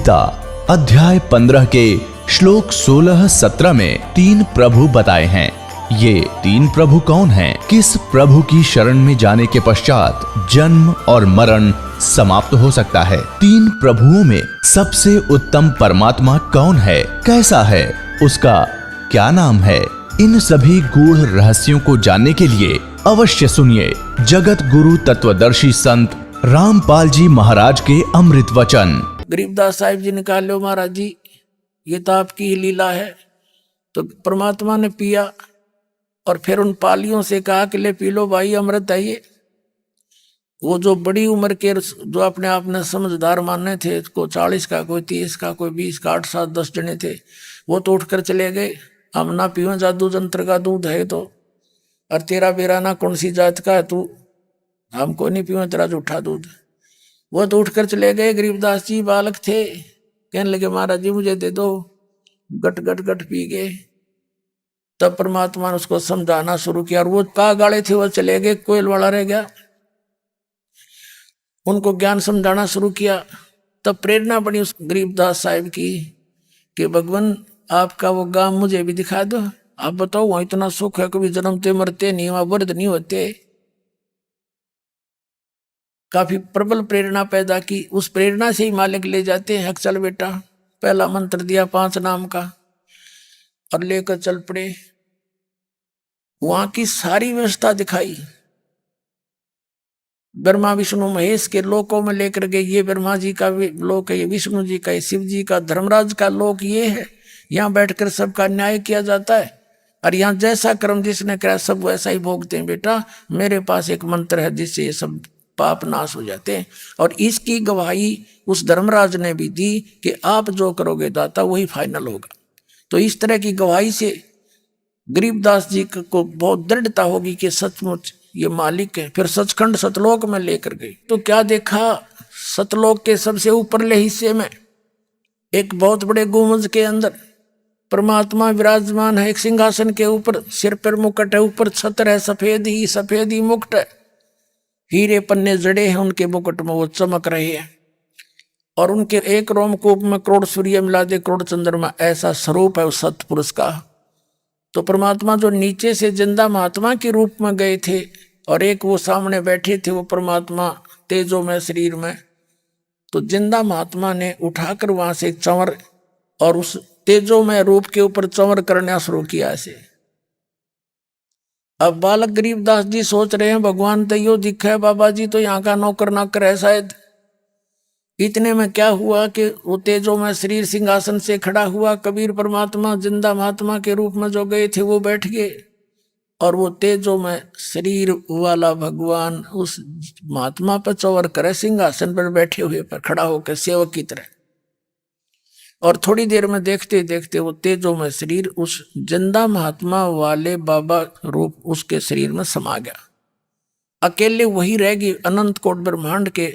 गीता अध्याय 15 के श्लोक 16-17 में 3 प्रभु बताए हैं। ये 3 प्रभु कौन हैं? किस प्रभु की शरण में जाने के पश्चात जन्म और मरण समाप्त हो सकता है? 3 प्रभुओं में सबसे उत्तम परमात्मा कौन है? कैसा है? उसका क्या नाम है? इन सभी गूढ़ रहस्यों को जानने के लिए अवश्य सुनिए जगत गुरु तत्वदर्शी संत रामपाल जी महाराज के अमृत वचन। गरीबदास साहिब जी ने कहा, लो महाराज जी, ये तो आपकी ही लीला है। तो परमात्मा ने पिया और फिर उन पालियों से कहा कि ले पी लो भाई, अमृत है ये। वो जो बड़ी उम्र के जो अपने आप ने समझदार माने थे, को 40 का, कोई 30 का, कोई 20 का, 8, 7, 10 जने थे, वो तो उठकर चले गए। हम ना पीवे जादू जंत्र का दूध है तो, और तेरा बेरा ना कौन सी जात का है तू, हमको नहीं पीवे तेरा झूठा दूध। वो तो उठकर चले गए। गरीबदास जी बालक थे, कहने लगे महाराज जी मुझे दे दो। गट गट गट पी गए। तब परमात्मा ने उसको समझाना शुरू किया और वो पा गाड़े थे, वो चले गए, कोयल वाला रह गया। उनको ज्ञान समझाना शुरू किया। तब प्रेरणा बनी उस गरीबदास साहिब की कि भगवान आपका वो गांव मुझे भी दिखा दो। आप बताओ वहां इतना सुख है, कभी जन्मते मरते नहीं, वहां वर्द नहीं होते। काफी प्रबल प्रेरणा पैदा की। उस प्रेरणा से ही मालिक ले जाते हैं, चल बेटा, पहला मंत्र दिया 5 नाम का और लेकर चल पड़े। वहां की सारी व्यवस्था दिखाई। ब्रह्मा विष्णु महेश के लोकों में लेकर गए। ये ब्रह्मा जी का लोक है, ये विष्णु जी का, ये शिव जी का, धर्मराज का लोक ये है। यहाँ बैठकर सबका न्याय किया जाता है और यहाँ जैसा कर्म जिसने करा सब वैसा ही भोगते हैं। बेटा मेरे पास एक मंत्र है जिससे ये सब पाप नाश हो जाते हैं। और इसकी गवाही उस धर्मराज ने भी दी कि आप जो करोगे दाता वही फाइनल होगा। तो इस तरह की गवाही से गरीबदास जी को बहुत दृढ़ता होगी कि सचमुच ये मालिक है। फिर सचखंड सतलोक में लेकर गए तो क्या देखा, सतलोक के सबसे ऊपरले हिस्से में एक बहुत बड़े गुंबद के अंदर परमात्मा विराजमान है। एक सिंहासन के ऊपर सिर पर मुकुट है, ऊपर छत्र है, सफेद ही मुकुट है, हीरे पन्ने जड़े हैं उनके मुकुट में, वो चमक रहे हैं। और उनके एक रोमकूप में करोड़ सूर्य मिला दे, करोड़ चंद्रमा, ऐसा स्वरूप है उस सतपुरुष का। तो परमात्मा जो नीचे से जिंदा महात्मा के रूप में गए थे और एक वो सामने बैठे थे, वो परमात्मा तेजोमय शरीर में। तो जिंदा महात्मा ने उठाकर वहां से चंवर और उस तेजोमय रूप के ऊपर चंवर करना शुरू किया ऐसे। अब बालक गरीबदास जी सोच रहे हैं भगवान तो यो दिखा है, बाबा जी तो यहाँ का नौकर नाकर है शायद। इतने में क्या हुआ कि वो तेजो में शरीर सिंहासन से खड़ा हुआ। कबीर परमात्मा जिंदा महात्मा के रूप में जो गए थे वो बैठ गए और वो तेजो में शरीर वाला भगवान उस महात्मा पर चौवर करे, सिंहासन पर बैठे हुए पर खड़ा होकर सेवक की तरह। और थोड़ी देर में देखते देखते वो तेजो में शरीर उस जिंदा महात्मा वाले बाबा रूप उसके शरीर में समा गया। अकेले वही रह गई अनंत कोट ब्रह्मांड के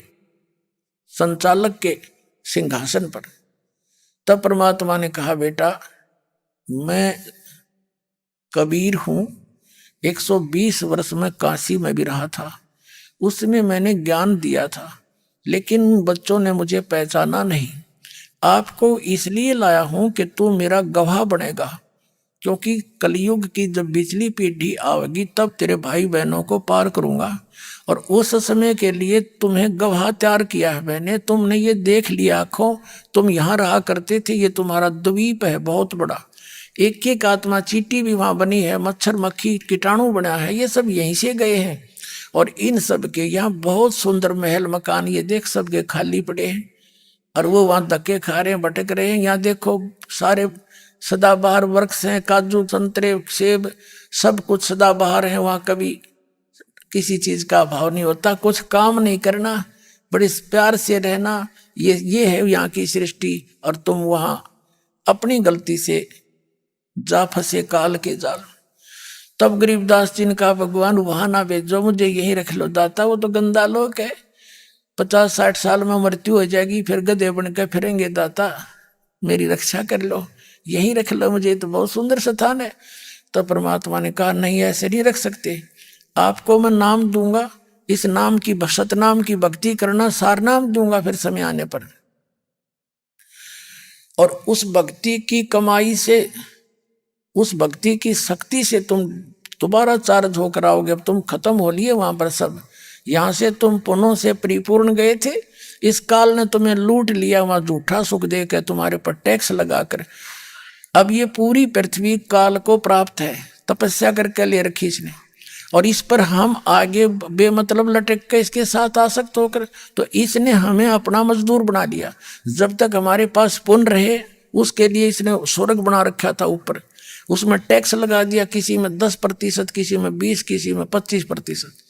संचालक के सिंहासन पर। तब परमात्मा ने कहा, बेटा मैं कबीर हूं, 120 वर्ष में काशी में भी रहा था, उसमें मैंने ज्ञान दिया था, लेकिन बच्चों ने मुझे पहचाना नहीं। आपको इसलिए लाया हूं कि तू मेरा गवाह बनेगा, क्योंकि कलयुग की जब बिजली पीढ़ी आवेगी तब तेरे भाई बहनों को पार करूंगा और उस समय के लिए तुम्हें गवाह तैयार किया है मैंने। तुमने ये देख लिया आंखों, तुम यहाँ रहा करते थे, ये तुम्हारा द्वीप है बहुत बड़ा, एक एक आत्मा चींटी भी वहाँ बनी है, मच्छर मक्खी कीटाणु बना है, ये सब यहीं से गए हैं। और इन सब के यहाँ बहुत सुंदर महल मकान ये देख सबके खाली पड़े हैं और वो वहाँ धक्के खा रहे हैं, भटक रहे हैं। यहाँ देखो सारे सदाबहार वृक्ष हैं, काजू संतरे सेब सब कुछ सदाबहार है। वहाँ कभी किसी चीज का अभाव नहीं होता, कुछ काम नहीं करना, बड़े प्यार से रहना, ये है यहाँ की सृष्टि। और तुम वहाँ अपनी गलती से जा फंसे काल के जाल। तब गरीबदास जी ने कहा, भगवान वहां ना भेजो, मुझे यहीं रख लो दाता, वो तो गंदा लोक है, 50-60 साल में मृत्यु हो जाएगी, फिर गधे बन के फिरेंगे दाता, मेरी रक्षा कर लो, यहीं रख लो मुझे, तो बहुत सुंदर स्थान है। तो परमात्मा ने कहा, नहीं ऐसे नहीं रख सकते, आपको मैं नाम दूंगा, इस नाम की सतनाम की भक्ति करना, सार नाम दूंगा फिर समय आने पर। और उस भक्ति की कमाई से, उस भक्ति की शक्ति से तुम दोबारा चार्ज होकर आओगे। अब तुम खत्म हो लिए वहां पर सब, यहां से तुम पुनः से परिपूर्ण गए थे, इस काल ने तुम्हें लूट लिया वहां झूठा सुख देकर तुम्हारे पर टैक्स लगाकर। अब ये पूरी पृथ्वी काल को प्राप्त है, तपस्या करके ले रखी इसने, और इस पर हम आगे बेमतलब लटक के इसके साथ आसक्त होकर, तो इसने हमें अपना मजदूर बना लिया। जब तक हमारे पास पुण्य रहे उसके लिए इसने स्वर्ग बना रखा था ऊपर, उसमें टैक्स लगा दिया, किसी में 10%, किसी में 20%, किसी में 25%।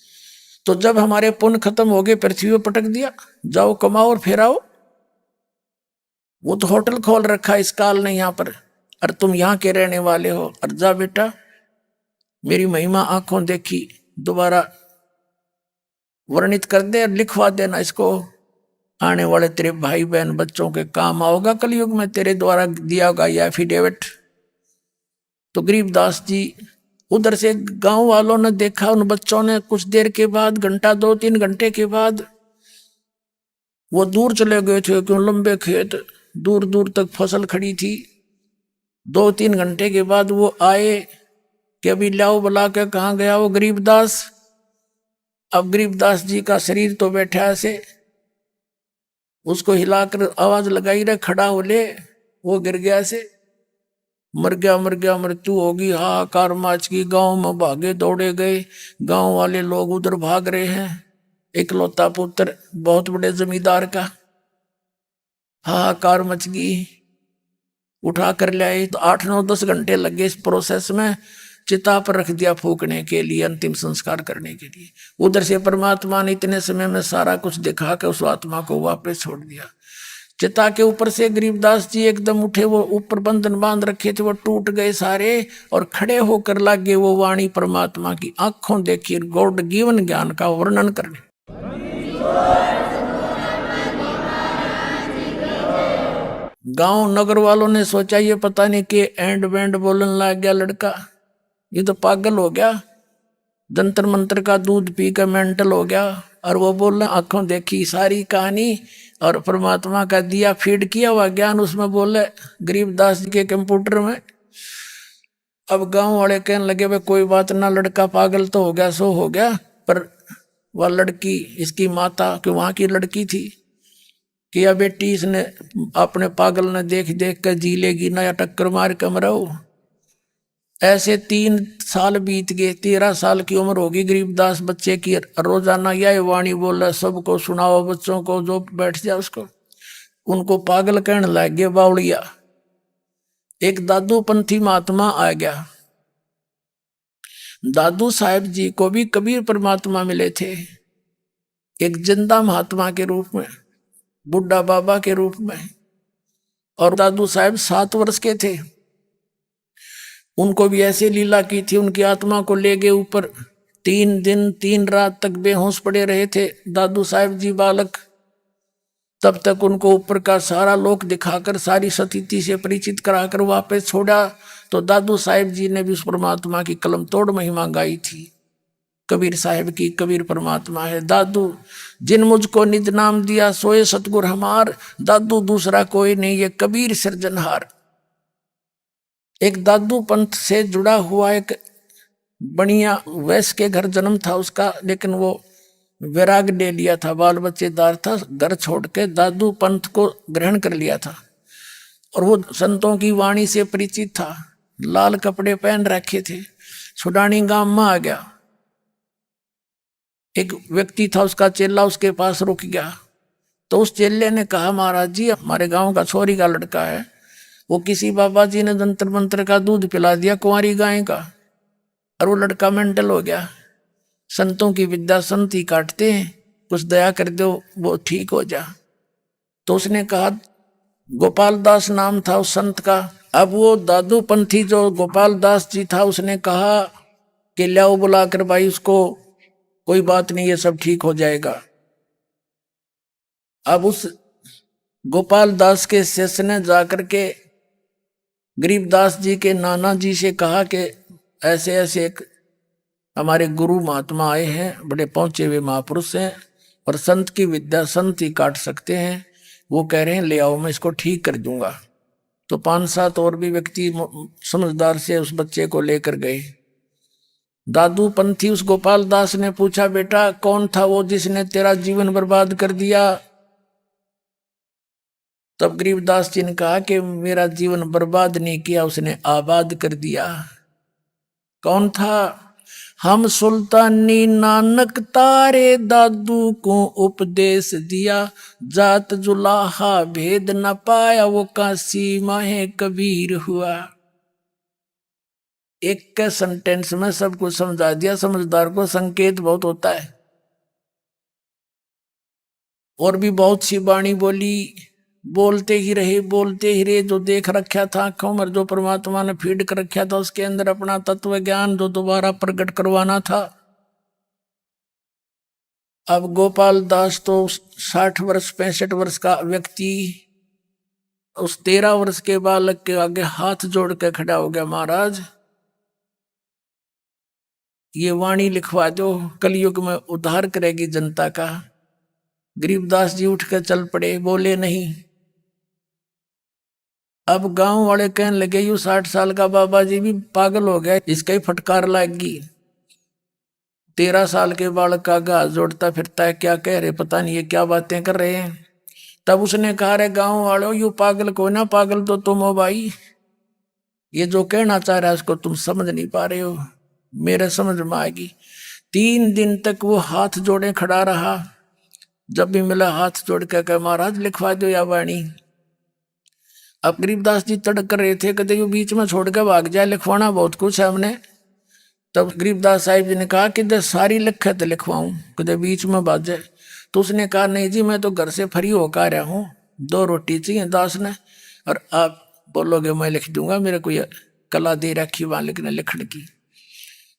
तो जब हमारे पुण्य खत्म हो गए पृथ्वी पर पटक दिया, जाओ कमाओ और फिर आओ। वो तो होटल खोल रखा इस काल ने यहाँ पर, और तुम यहाँ के रहने वाले हो, और जा बेटा मेरी महिमा आंखों देखी दोबारा वर्णित कर दे और लिखवा देना इसको, आने वाले तेरे भाई बहन बच्चों के काम आओगा कलयुग में, तेरे द्वारा दिया होगा यह एफिडेविट। तो गरीबदास जी उधर से गांव वालों ने देखा, उन बच्चों ने कुछ देर के बाद, घंटा 2-3 घंटे के बाद वो दूर चले गए थे, क्यों लंबे खेत दूर दूर तक फसल खड़ी थी। 2-3 घंटे के बाद वो आए कि अभी लाओ, बुला के कहाँ गया वो गरीबदास। अब गरीबदास जी का शरीर तो बैठा ऐसे, उसको हिलाकर आवाज लगाई रहे खड़ा हो ले, वो गिर गया से, मर गया मर गया, मृत्यु होगी, हाहाकार मच गई। गांव में भागे दौड़े गए, गांव वाले लोग उधर भाग रहे हैं, इकलौता पुत्र बहुत बड़े जमींदार का, हाहाकार मच गई, उठा कर ले आए। तो 8-9-10 घंटे लगे इस प्रोसेस में, चिता पर रख दिया फूकने के लिए, अंतिम संस्कार करने के लिए। उधर से परमात्मा ने इतने समय में सारा कुछ दिखा कर उस आत्मा को वापस छोड़ दिया। चिता के ऊपर से गरीबदास जी एकदम उठे, वो ऊपर बंधन बांध रखे थे वो टूट गए सारे, और खड़े होकर लागे वो वाणी परमात्मा की आंखों देखी, गॉड गिवन ज्ञान का वर्णन करने। गांव नगर वालों ने सोचा ये पता नहीं कि एंड बैंड बोलने लग गया लड़का, ये तो पागल हो गया, जंतर मंत्र का दूध पी कर मेंटल हो गया। और वो बोल रहे आंखों देखी सारी कहानी, और परमात्मा का दिया फीड किया हुआ ज्ञान उसमें बोले गरीबदास जी के कंप्यूटर में। अब गांव वाले कहने लगे भाई कोई बात ना, लड़का पागल तो हो गया सो हो गया, पर वह लड़की इसकी माता कि वहां की लड़की थी कि या बेटी इसने अपने पागल ने देख देख कर जी लेगी ना, या टक्कर मार कर मरो। ऐसे 3 साल बीत गए, 13 साल की उम्र होगी गरीबदास बच्चे की। रोजाना यह वाणी बोल रहा, सबको सुनाओ, बच्चों को जो बैठ जाए उसको, उनको पागल कहने लग गए, बावड़िया। एक दादू पंथी महात्मा आ गया। दादू साहेब जी को भी कबीर परमात्मा मिले थे, एक जिंदा महात्मा के रूप में, बुड्ढा बाबा के रूप में। और दादू साहेब 7 वर्ष के थे, उनको भी ऐसे लीला की थी, उनकी आत्मा को ले गए ऊपर। 3 दिन 3 रात तक बेहोश पड़े रहे थे दादू साहेब जी बालक। तब तक उनको ऊपर का सारा लोक दिखाकर, सारी स्थिति से परिचित कराकर वापस छोड़ा। तो दादू साहेब जी ने भी उस परमात्मा की कलम तोड़ महिमा गाई थी, कबीर साहेब की। कबीर परमात्मा है दादू, जिन मुझको निज नाम दिया सोए सतगुर हमार, दादू दूसरा कोई नहीं, ये कबीर सृजनहार। एक दादू पंथ से जुड़ा हुआ एक बनिया वैश्य के घर जन्म था उसका, लेकिन वो वैराग ले लिया था, बाल बच्चेदार था, घर छोड़ के दादू पंथ को ग्रहण कर लिया था। और वो संतों की वाणी से परिचित था, लाल कपड़े पहन रखे थे। छुडानी गांव में आ गया, एक व्यक्ति था उसका चेला उसके पास रुक गया। तो उस चेले ने कहा, महाराज जी हमारे गांव का छोरी का लड़का है, वो किसी बाबा जी ने जंतर मंत्र का दूध पिला दिया कुंवारी गाय का, और वो लड़का मेंटल हो गया। संतों की विद्या संत ही काटते हैं, कुछ दया कर दो वो ठीक हो जा। तो उसने कहा, गोपाल दास नाम था उस संत का। अब वो दादू पंथी जो गोपाल दास जी था, उसने कहा कि लाओ बुला कर भाई उसको, कोई बात नहीं, ये सब ठीक हो जाएगा। अब उस गोपाल दास के शिष्य ने जाकर के गरीबदास जी के नाना जी से कहा कि ऐसे ऐसे एक हमारे गुरु महात्मा आए हैं, बड़े पहुंचे हुए महापुरुष हैं, और संत की विद्या संत ही काट सकते हैं, वो कह रहे हैं ले आओ मैं इसको ठीक कर दूंगा। तो 5-7 और भी व्यक्ति समझदार से उस बच्चे को लेकर गए। दादू पंथी उस गोपाल दास ने पूछा, बेटा कौन था वो जिसने तेरा जीवन बर्बाद कर दिया? तब गरीबदास जी ने कहा कि मेरा जीवन बर्बाद नहीं किया, उसने आबाद कर दिया। कौन था? हम सुल्तानी नानक तारे दादू को उपदेश दिया, जात जुलाहा भेद न पाया, वो काशी माहे कबीर हुआ। एक के सेंटेंस में सब कुछ समझा दिया। समझदार को संकेत बहुत होता है। और भी बहुत सी वाणी बोली, बोलते ही रहे। जो देख रखा था आंखों में, जो परमात्मा ने फीड कर रखा था उसके अंदर अपना तत्व ज्ञान जो दोबारा प्रकट करवाना था। अब गोपाल दास तो 60 वर्ष 65 वर्ष का व्यक्ति उस 13 वर्ष के बालक के आगे हाथ जोड़ के खड़ा हो गया, महाराज ये वाणी लिखवा दो, कलयुग में उद्धार करेगी जनता का। गरीबदास जी उठ कर चल पड़े, बोले नहीं। अब गांव वाले कहने लगे, यू 60 साल का बाबा जी भी पागल हो गया, इसका ही फटकार लाएगी। 13 साल के बालक का हाथ जोड़ता फिरता है, क्या कह रहे पता नहीं, ये क्या बातें कर रहे हैं। तब उसने कहा, रे गांव वालों, यू पागल को ना, पागल तो तुम हो भाई। ये जो कहना चाह रहा है उसको तुम समझ नहीं पा रहे हो, मेरे समझ में आएगी। 3 दिन तक वो हाथ जोड़े खड़ा रहा। जब भी मिला हाथ जोड़ के कहा, महाराज लिखवा दो या वाणी। अब गरीबदास जी तड़क कर रहे थे, कदे यू बीच में छोड़ के भाग जाए, लिखवाना बहुत कुछ है हमने। तब गरीबदास साहिब जी ने कहा कि दे सारी लिखे तो लिखवाऊं, कदे बीच में भाग जाए। तो उसने कहा, नहीं जी मैं तो घर से फ्री होकर आ रहा हूँ, 2 रोटी चाहिए दास ने, और आप बोलोगे मैं लिख दूंगा, मेरे को ये कला दे रखी वहां लिखने लिखने की।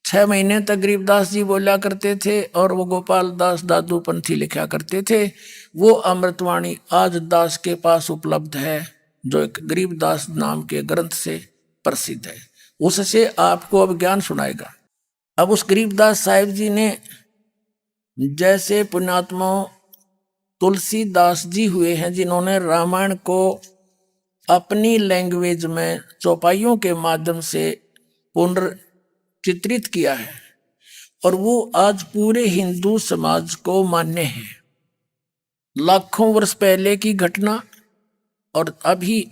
6 महीने तक गरीबदास जी बोला करते थे और वो गोपाल दास दादू पंथी लिखा करते थे। वो अमृतवाणी आज दास के पास उपलब्ध है, जो एक गरीबदास नाम के ग्रंथ से प्रसिद्ध है। उससे आपको अब ज्ञान सुनाएगा। अब उस गरीबदास साहिब जी ने, जैसे पुण्यात्मा तुलसीदास जी हुए हैं जिन्होंने रामायण को अपनी लैंग्वेज में चौपाइयों के माध्यम से पुनर्चित्रित किया है, और वो आज पूरे हिंदू समाज को मान्य है। लाखों वर्ष पहले की घटना और अभी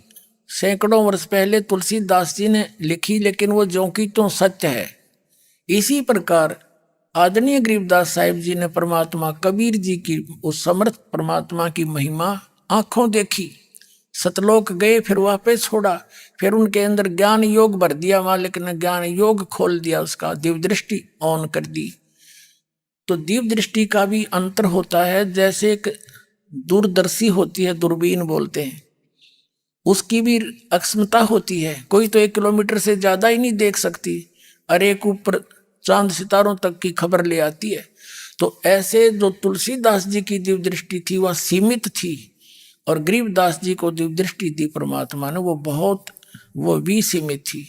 सैकड़ों वर्ष पहले तुलसीदास जी ने लिखी, लेकिन वो ज्यों की त्यों सत्य है। इसी प्रकार आदरणीय गरीबदास साहिब जी ने परमात्मा कबीर जी की, उस समर्थ परमात्मा की महिमा आंखों देखी। सतलोक गए, फिर वापस छोड़ा, फिर उनके अंदर ज्ञान योग भर दिया, मालिक ने ज्ञान योग खोल दिया, उसका दिव्य दृष्टि ऑन कर दी। तो दिव्य दृष्टि का भी अंतर होता है। जैसे एक दूरदर्शी होती है, दूरबीन बोलते हैं, उसकी भी अक्षमता होती है। कोई तो 1 किलोमीटर से ज्यादा ही नहीं देख सकती, और एक ऊपर चांद सितारों तक की खबर ले आती है। तो ऐसे जो तुलसीदास जी की दिव्य दृष्टि थी वह सीमित थी, और गरीबदास जी को दिव्य दृष्टि दी परमात्मा ने, वो भी सीमित थी।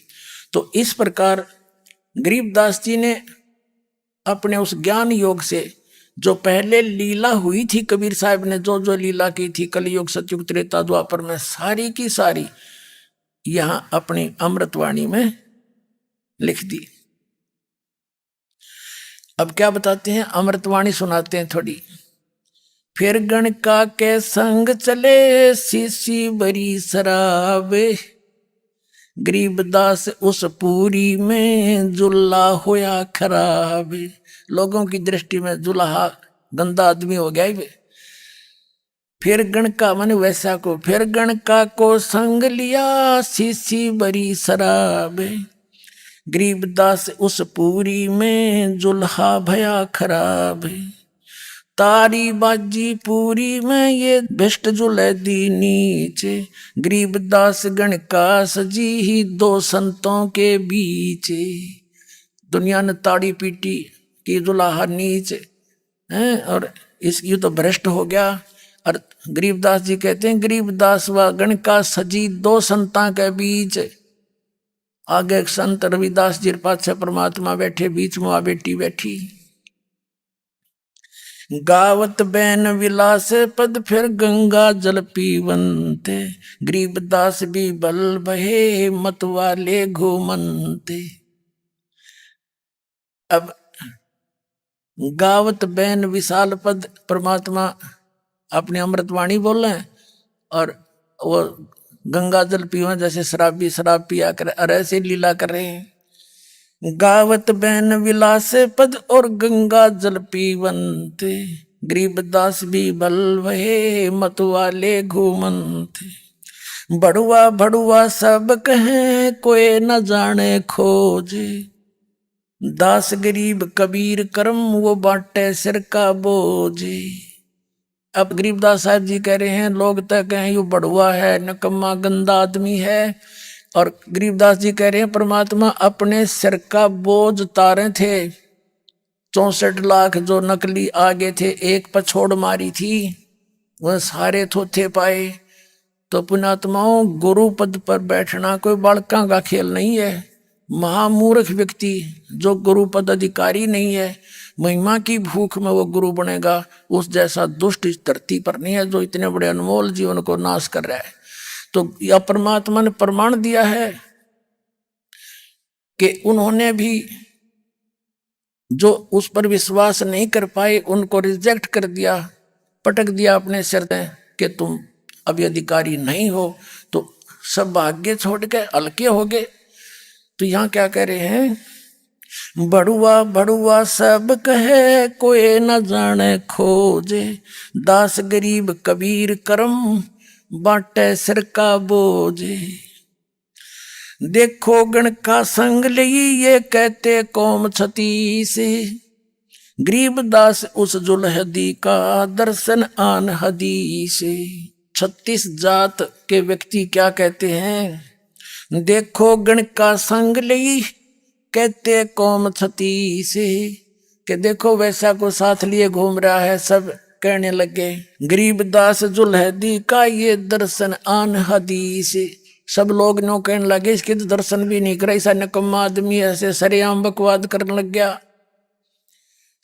तो इस प्रकार गरीबदास जी ने अपने उस ज्ञान योग से, जो पहले लीला हुई थी, कबीर साहब ने जो जो लीला की थी कलयुग सतयुग त्रेता द्वापर में, सारी की सारी यहां अपनी अमृतवाणी में लिख दी। अब क्या बताते हैं, अमृतवाणी सुनाते हैं थोड़ी। फिर गणका के संग चले, शीशी बरी शराब, गरीबदास उस पूरी में जुल्ला होया खराब। लोगों की दृष्टि में जुल्हा गंदा आदमी हो गया ही। फिर गणका माने वैसा को, फिर गणका को संग लिया, शीशी बरी शराब, गरीबदास उस पूरी में जुल्हा भया खराब। तारी बाजी पूरी में ये बेस्ट जुले दी नीचे, गरीबदास गणका सजी ही 2 संतों के बीच। दुनिया ने ताड़ी पीटी कि जुलाहा नीच है, और इस ये तो भ्रष्ट हो गया। और गरीबदास जी कहते हैं, गरीबदास व गणका सजी 2 संतां के बीच। आगे संत रविदास जी पाछे परमात्मा बैठे, बीच में आ बेटी बैठी। गावत बैन विलास पद फिर गंगा जल पीवंते, गरीबदास भी बल बहे मत वाले घूमंते। अब गावत बैन विशाल पद परमात्मा अपनी अमृतवाणी बोले और वो गंगा जल पीवा जैसे शराबी शराब पिया कर और ऐसे लीला कर रहे हैं। गावत बैन विलास पद और गंगा जल पीवंते, गरीबदास भी बल वहे मत वाले घूमंते। बड़ुआ बड़ुआ सब कहें कोई न जाने खोजे, दास गरीब कबीर कर्म वो बाटे सिर का बोझे। अब गरीबदास साहब जी कह रहे हैं लोग तो कहें यू बड़ुआ है, नकम्मा गंदा आदमी है, और गरीबदास जी कह रहे हैं परमात्मा अपने सिर का बोझ तारे थे। 64 लाख जो नकली आगे थे, एक पछोड़ मारी थी, वह सारे थोथे पाए। तो पुण्यात्माओं, गुरु पद पर बैठना कोई बालका का खेल नहीं है। महामूर्ख व्यक्ति जो गुरु पद अधिकारी नहीं है, महिमा की भूख में वो गुरु बनेगा, उस जैसा दुष्ट इस धरती पर नहीं है जो इतने बड़े अनमोल जीवन को नाश कर रहा है। तो यह परमात्मा ने प्रमाण दिया है कि उन्होंने भी जो उस पर विश्वास नहीं कर पाए उनको रिजेक्ट कर दिया, पटक दिया अपने सिर में कि तुम अभी अधिकारी नहीं हो, तो सब भाग्य छोड़ के हल्के हो गए। तो यहाँ क्या कह रहे हैं, बड़ुआ बड़ुआ सब कहे कोई न जाने खोजे, दास गरीब कबीर कर्म बाटे सिर का बोझे। देखो गण का संग लई ये कहते कौम छती से, गरीबदास उस जुलहदी का दर्शन आन हदीसे। 36 जात के व्यक्ति क्या कहते हैं, देखो गण का संग लई कहते कौम छती से, कि देखो वैसा को साथ लिए घूम रहा है। सब कहने लगे गरीबदास जुलहदी का ये दर्शन आन हदीस। सब लोग नो कहने लगे इसके तो दर्शन भी नहीं करे, ऐसा नकम्मा आदमी ऐसे सरेआम बकवाद करने लग गया।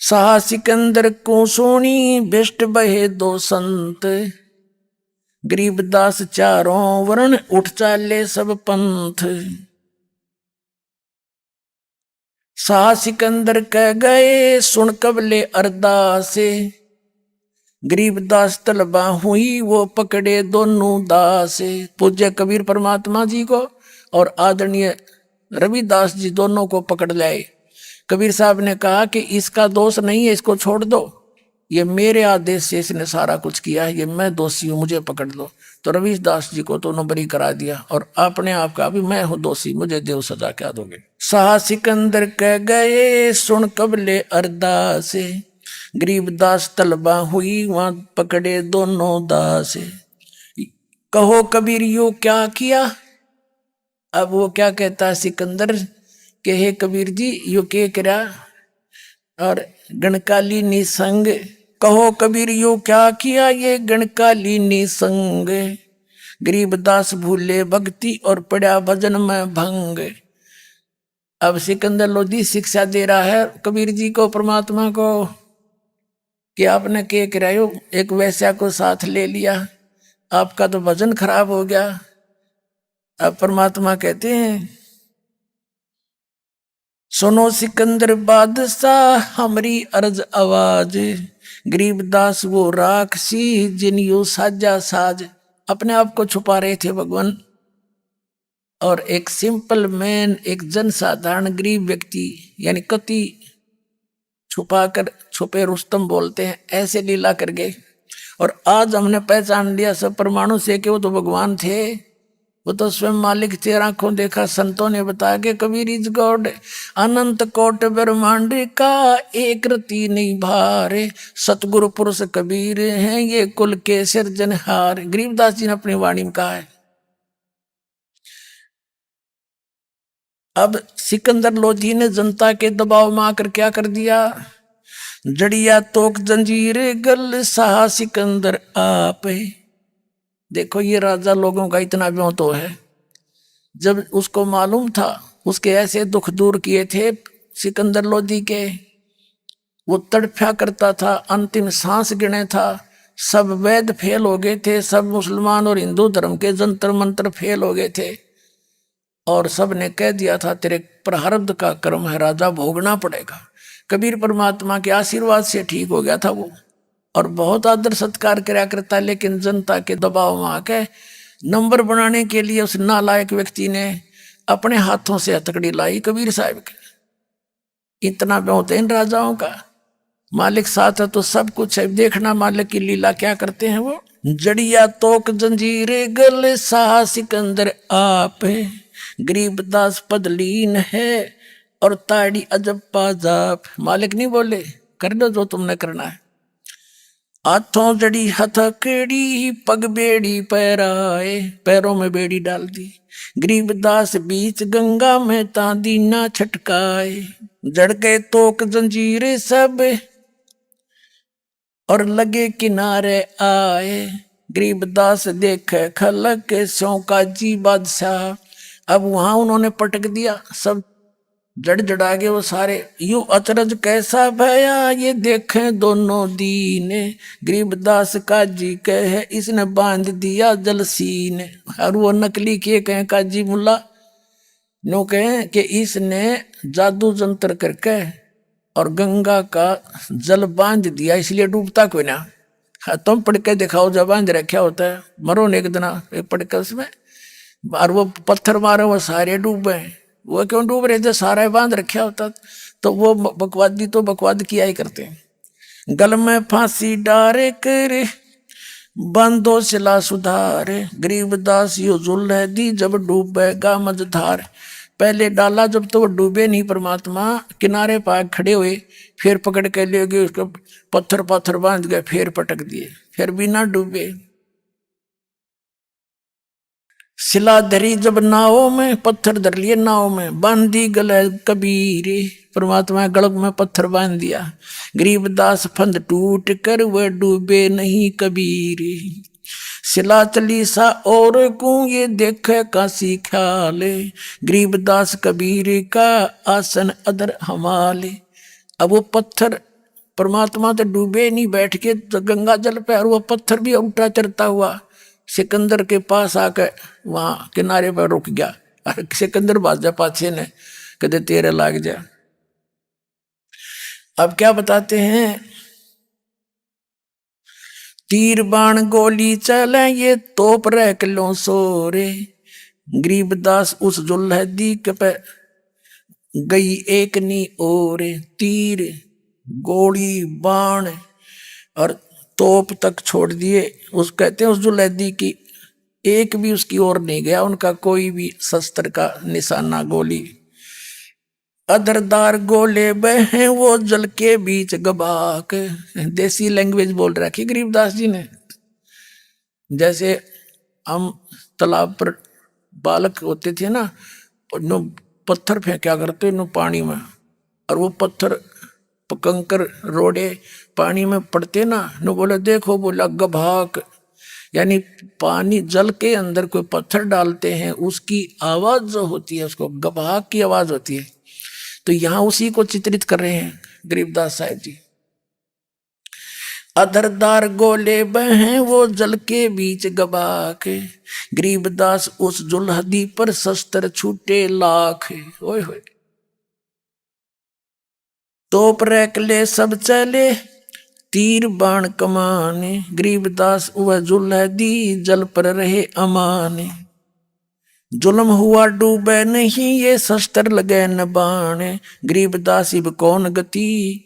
शाह सिकंदर को सोनी बेस्ट बहे दो संत, गरीबदास चारों वर्ण उठ चाले सब पंथ। शाह सिकंदर कह गए सुन कबले अरदासे, गरीबदास तलबा हुई वो पकड़े दोनों दासे। पूज्य कबीर परमात्मा जी को और आदरणीय रविदास जी दोनों को पकड़ लाए। कबीर साहब ने कहा कि इसका दोष नहीं है, इसको छोड़ दो, ये मेरे आदेश से इसने सारा कुछ किया है, ये मैं दोषी हूं, मुझे पकड़ लो। तो रविदास जी को तो उन्होंने बरी करा दिया और अपने आप का भी मैं हूं दोषी, मुझे देव सजा क्या दोगे। शाह सिकंदर कह गए सुन कबले अरदासे, गरीबदास तलबा हुई वहां पकड़े दोनों दासे। कहो कबीर यो क्या किया। अब वो क्या कहता है सिकंदर के हे कबीर जी यो के करा, और गणकाली निसंग। कहो कबीर यो क्या किया ये गणकाली निसंग, गरीबदास भूले भक्ति और पड़ा भजन में भंग। अब सिकंदर लोधी शिक्षा दे रहा है कबीर जी को, परमात्मा को, कि आपने क्या करायो, एक वैश्या को साथ ले लिया, आपका तो भजन खराब हो गया। अब परमात्मा कहते हैं सुनो सिकंदर बादशाह हमारी अर्ज आवाज, गरीबदास वो राक्षसी जिन यो साजा साज। अपने आप को छुपा रहे थे भगवान, और एक सिंपल मैन, एक जनसाधारण गरीब व्यक्ति, यानी कति छुपाकर छुपे रुस्तम बोलते हैं, ऐसे लीला कर गए। और आज हमने पहचान लिया सब परमाणु से कि वो तो भगवान थे, वो तो स्वयं मालिक थे। आंखों देखा संतों ने बताया कि कबीर इज गॉड, अनंत कोट ब्रह्मांड का एक रति नहीं भारे, सतगुरु पुरुष कबीर हैं ये कुल के सिरजनहार। गरीबदास जी ने अपनी वाणी में कहा है। अब सिकंदर लोधी ने जनता के दबाव में आकर क्या कर दिया, जड़िया तोक जंजीर गल शाह सिकंदर आप। देखो ये राजा लोगों का इतना व्यों तो है, जब उसको मालूम था उसके ऐसे दुख दूर किए थे सिकंदर लोधी के, वो तड़फा करता था, अंतिम सांस गिने था। सब वेद फेल हो गए थे, सब मुसलमान और हिंदू धर्म के जंतर मंत्र फेल हो गए थे, और सब ने कह दिया था तेरे प्रारब्ध का कर्म है राजा, भोगना पड़ेगा। कबीर परमात्मा के आशीर्वाद से ठीक हो गया था वो, और बहुत आदर सत्कार किया करता, लेकिन जनता के दबाव में आके नंबर बनाने के लिए उस नालायक व्यक्ति ने अपने हाथों से हथकड़ी लाई कबीर साहब के। इतना बहुत है इन राजाओं का, मालिक साथ है तो सब कुछ है। देखना मालिक की लीला क्या करते हैं वो। जड़िया तोक जंजीरे गले शाह सिकंदर आप, गरीबदास पदलीन है और ताड़ी अजब पाजाब। मालिक नहीं बोले कर दो जो तुमने करना है। हाथों जड़ी हथकड़ी पग बेड़ी पैराए, पैरों में बेड़ी डाल दी। गरीबदास बीच गंगा में तांदी ना छटकाए, जड़ गए तोक जंजीरे सब और लगे किनारे आए। गरीबदास देखे खलक सो काजी बादशाह। अब वहां उन्होंने पटक दिया, सब जड़ जड़ा गए वो सारे। यू अचरज कैसा भया ये देखें दोनों दीने, गरीबदास काजी कहे इसने बांध दिया जलसीने। और वो नकली के कहें काजी मुल्ला नो कहें कि इसने जादू जंतर करके और गंगा का जल बांध दिया, इसलिए डूबता कोई ना। हाँ, तुम पढ़ के दिखाओ जब बांध रखा होता है, मरो ने एक दिन पढ़ के उसमें। और वो पत्थर मारे वो सारे डूबे, वो क्यों डूब रहे थे, सारा बांध रखा होता। तो वो बकवादी तो बकवाद किया ही करते हैं। गल में फांसी डारे करे बंदो सिला सुधारे, गरीबदास यो जुल है दी जब डूबेगा मझधार। पहले डाला जब तो वो डूबे नहीं, परमात्मा किनारे पर खड़े हुए, फिर पकड़ के ले गए उसको, पत्थर पत्थर बांध गए, फिर पटक दिए, फिर भी ना डूबे। सिला धरी जब नाव में, पत्थर धर लिए नाव में, बांधी गले कबीरे। परमात्मा गलब में पत्थर बांध दिया। गरीबदास फंद टूट कर वह डूबे नहीं कबीरे। सिला चली सा और को ये देखे काशी ख्याले, गरीबदास कबीर का आसन अदर हमाले। अब वो पत्थर परमात्मा तो डूबे नहीं, बैठ के गंगा जल पे, और वो पत्थर भी उल्टा चलता हुआ सिकंदर के पास आकर वहां किनारे पर रुक गया। और सिकंदर बाजा पाछे ने कदे तेरे लाग जा। अब क्या बताते हैं, तीर बाण गोली चले ये तोप रह किलो सोरे। गरीबदास उस जुल्हदी के पे गई एक नी ओरे। तीर गोली बाण और तोप तक छोड़ दिए। उस कहते हैं उस जुल्हदी की एक भी उसकी ओर नहीं गया, उनका कोई भी शस्त्र का निशाना गोली। अदरदार गोले बहे वो जल के बीच गबाक। देसी लैंग्वेज बोल रखी गरीबदास जी ने। जैसे हम तालाब पर बालक होते थे ना, नो पत्थर फेंका करते नो पानी में, और वो पत्थर कंकर रोड़े पानी में पड़ते ना, नो बोले देखो, बोला गभाक, यानी पानी जल के अंदर कोई पत्थर डालते हैं उसकी आवाज जो होती है उसको गभाक की आवाज होती है। तो यहां उसी को चित्रित कर रहे हैं गरीबदास साहब जी। अधरदार गोले बहे वो जल के बीच गबाक, गरीबदास उस जुल्हदी पर शस्त्र छूटे लाख। ओए होए तोप रैकले सब चले तीर बाण कमाने, गरीबदास वह जुल्हदी जल पर रहे अमाने। जुल्म हुआ डूबे नहीं ये शस्त्र लगे न बाण, गरीबदास अब कौन गति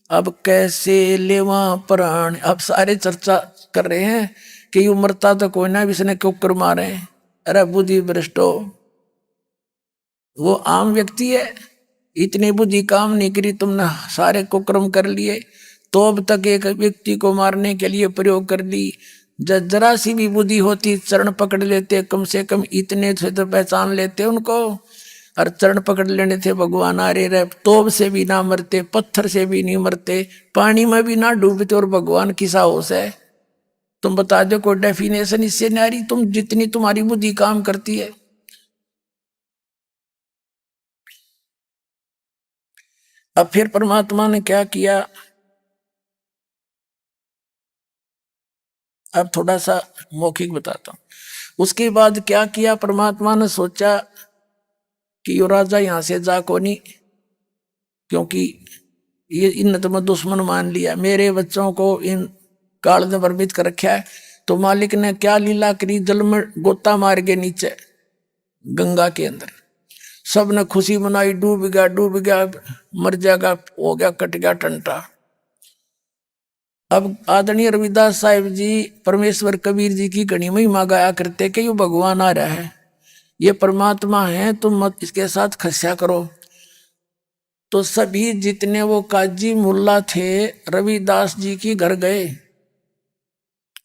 अब कैसे लेवा प्राण। अब सारे चर्चा कर रहे हैं कि यू मरता तो कोई ना, इसने कुकर मारे। अरे बुद्धि भ्रष्टो, वो आम व्यक्ति है, इतनी बुद्धि काम नहीं करी, तुमने सारे कुकर्म कर लिए, तो अब तक एक व्यक्ति को मारने के लिए प्रयोग कर दी। जरा सी भी बुद्धि होती चरण पकड़ लेते, कम से कम इतने से तो पहचान लेते उनको। और चरण पकड़ लेने थे भगवान आ रहे, तोप से भी ना मरते, पत्थर से भी नहीं मरते, पानी में भी ना डूबते, और भगवान की साहस है। तुम बता दो कोई डेफिनेशन इससे नहीं आ रही, तुम जितनी तुम्हारी बुद्धि काम करती है। अब फिर परमात्मा ने क्या किया, अब थोड़ा सा मौखिक बताता हूँ। उसके बाद क्या किया, परमात्मा ने सोचा कि यो राजा यहां से जा को नहीं, क्योंकि ये इन तो मैं दुश्मन मान लिया, मेरे बच्चों को इन काल ने भ्रमित कर रखा है। तो मालिक ने क्या लीला करी, जल में गोता मार के नीचे गंगा के अंदर सब ने खुशी मनाई, डूब गया मर जाएगा, हो गया कट गया टंटा। अब आदरणीय रविदास साहिब जी परमेश्वर कबीर जी की घड़ी महिमा गाया करते कि ये भगवान आ रहा है, ये परमात्मा है, तुम मत इसके साथ खस्या करो। तो सभी जितने वो काजी मुल्ला थे रविदास जी की घर गए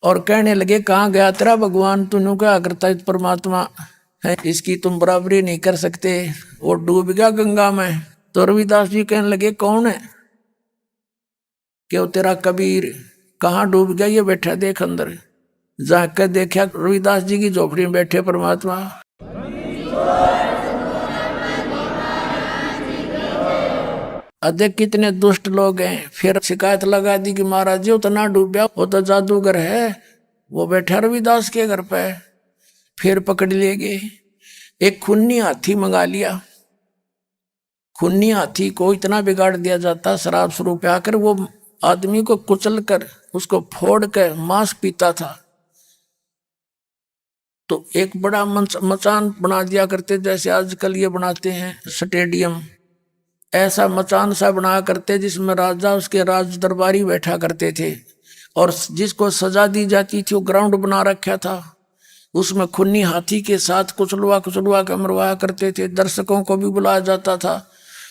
और कहने लगे, कहाँ गया तेरा भगवान, तूने क्या करता है, परमात्मा है, इसकी तुम बराबरी नहीं कर सकते, वो डूब गया गंगा में। तो रविदास जी कहने लगे, कौन है, कि वो तेरा कबीर। कहाँ डूब गया, ये बैठा देख अंदर। जाकर देखा रविदास जी की झोपड़ी में बैठे परमात्मा। अधिक कितने दुष्ट लोग हैं। फिर शिकायत लगा दी कि महाराज जी उतना डूबया, वो तो जादूगर है, वो बैठा रविदास के घर पे। फिर पकड़ लिए गए, एक खूनी हाथी मंगा लिया। खूनी हाथी को इतना बिगाड़ दिया जाता, शराब शुरू पे आकर वो आदमी को कुचल कर उसको फोड़ कर मांस पीता था। तो एक बड़ा मचान बना दिया करते, जैसे आजकल ये बनाते हैं स्टेडियम, ऐसा मचान सा बना करते जिसमें राजा उसके राज दरबारी बैठा करते थे। और जिसको सजा दी जाती थी वो ग्राउंड बना रखा था, उसमें खूनी हाथी के साथ कुचलवा के मरवाया करते थे। दर्शकों को भी बुलाया जाता था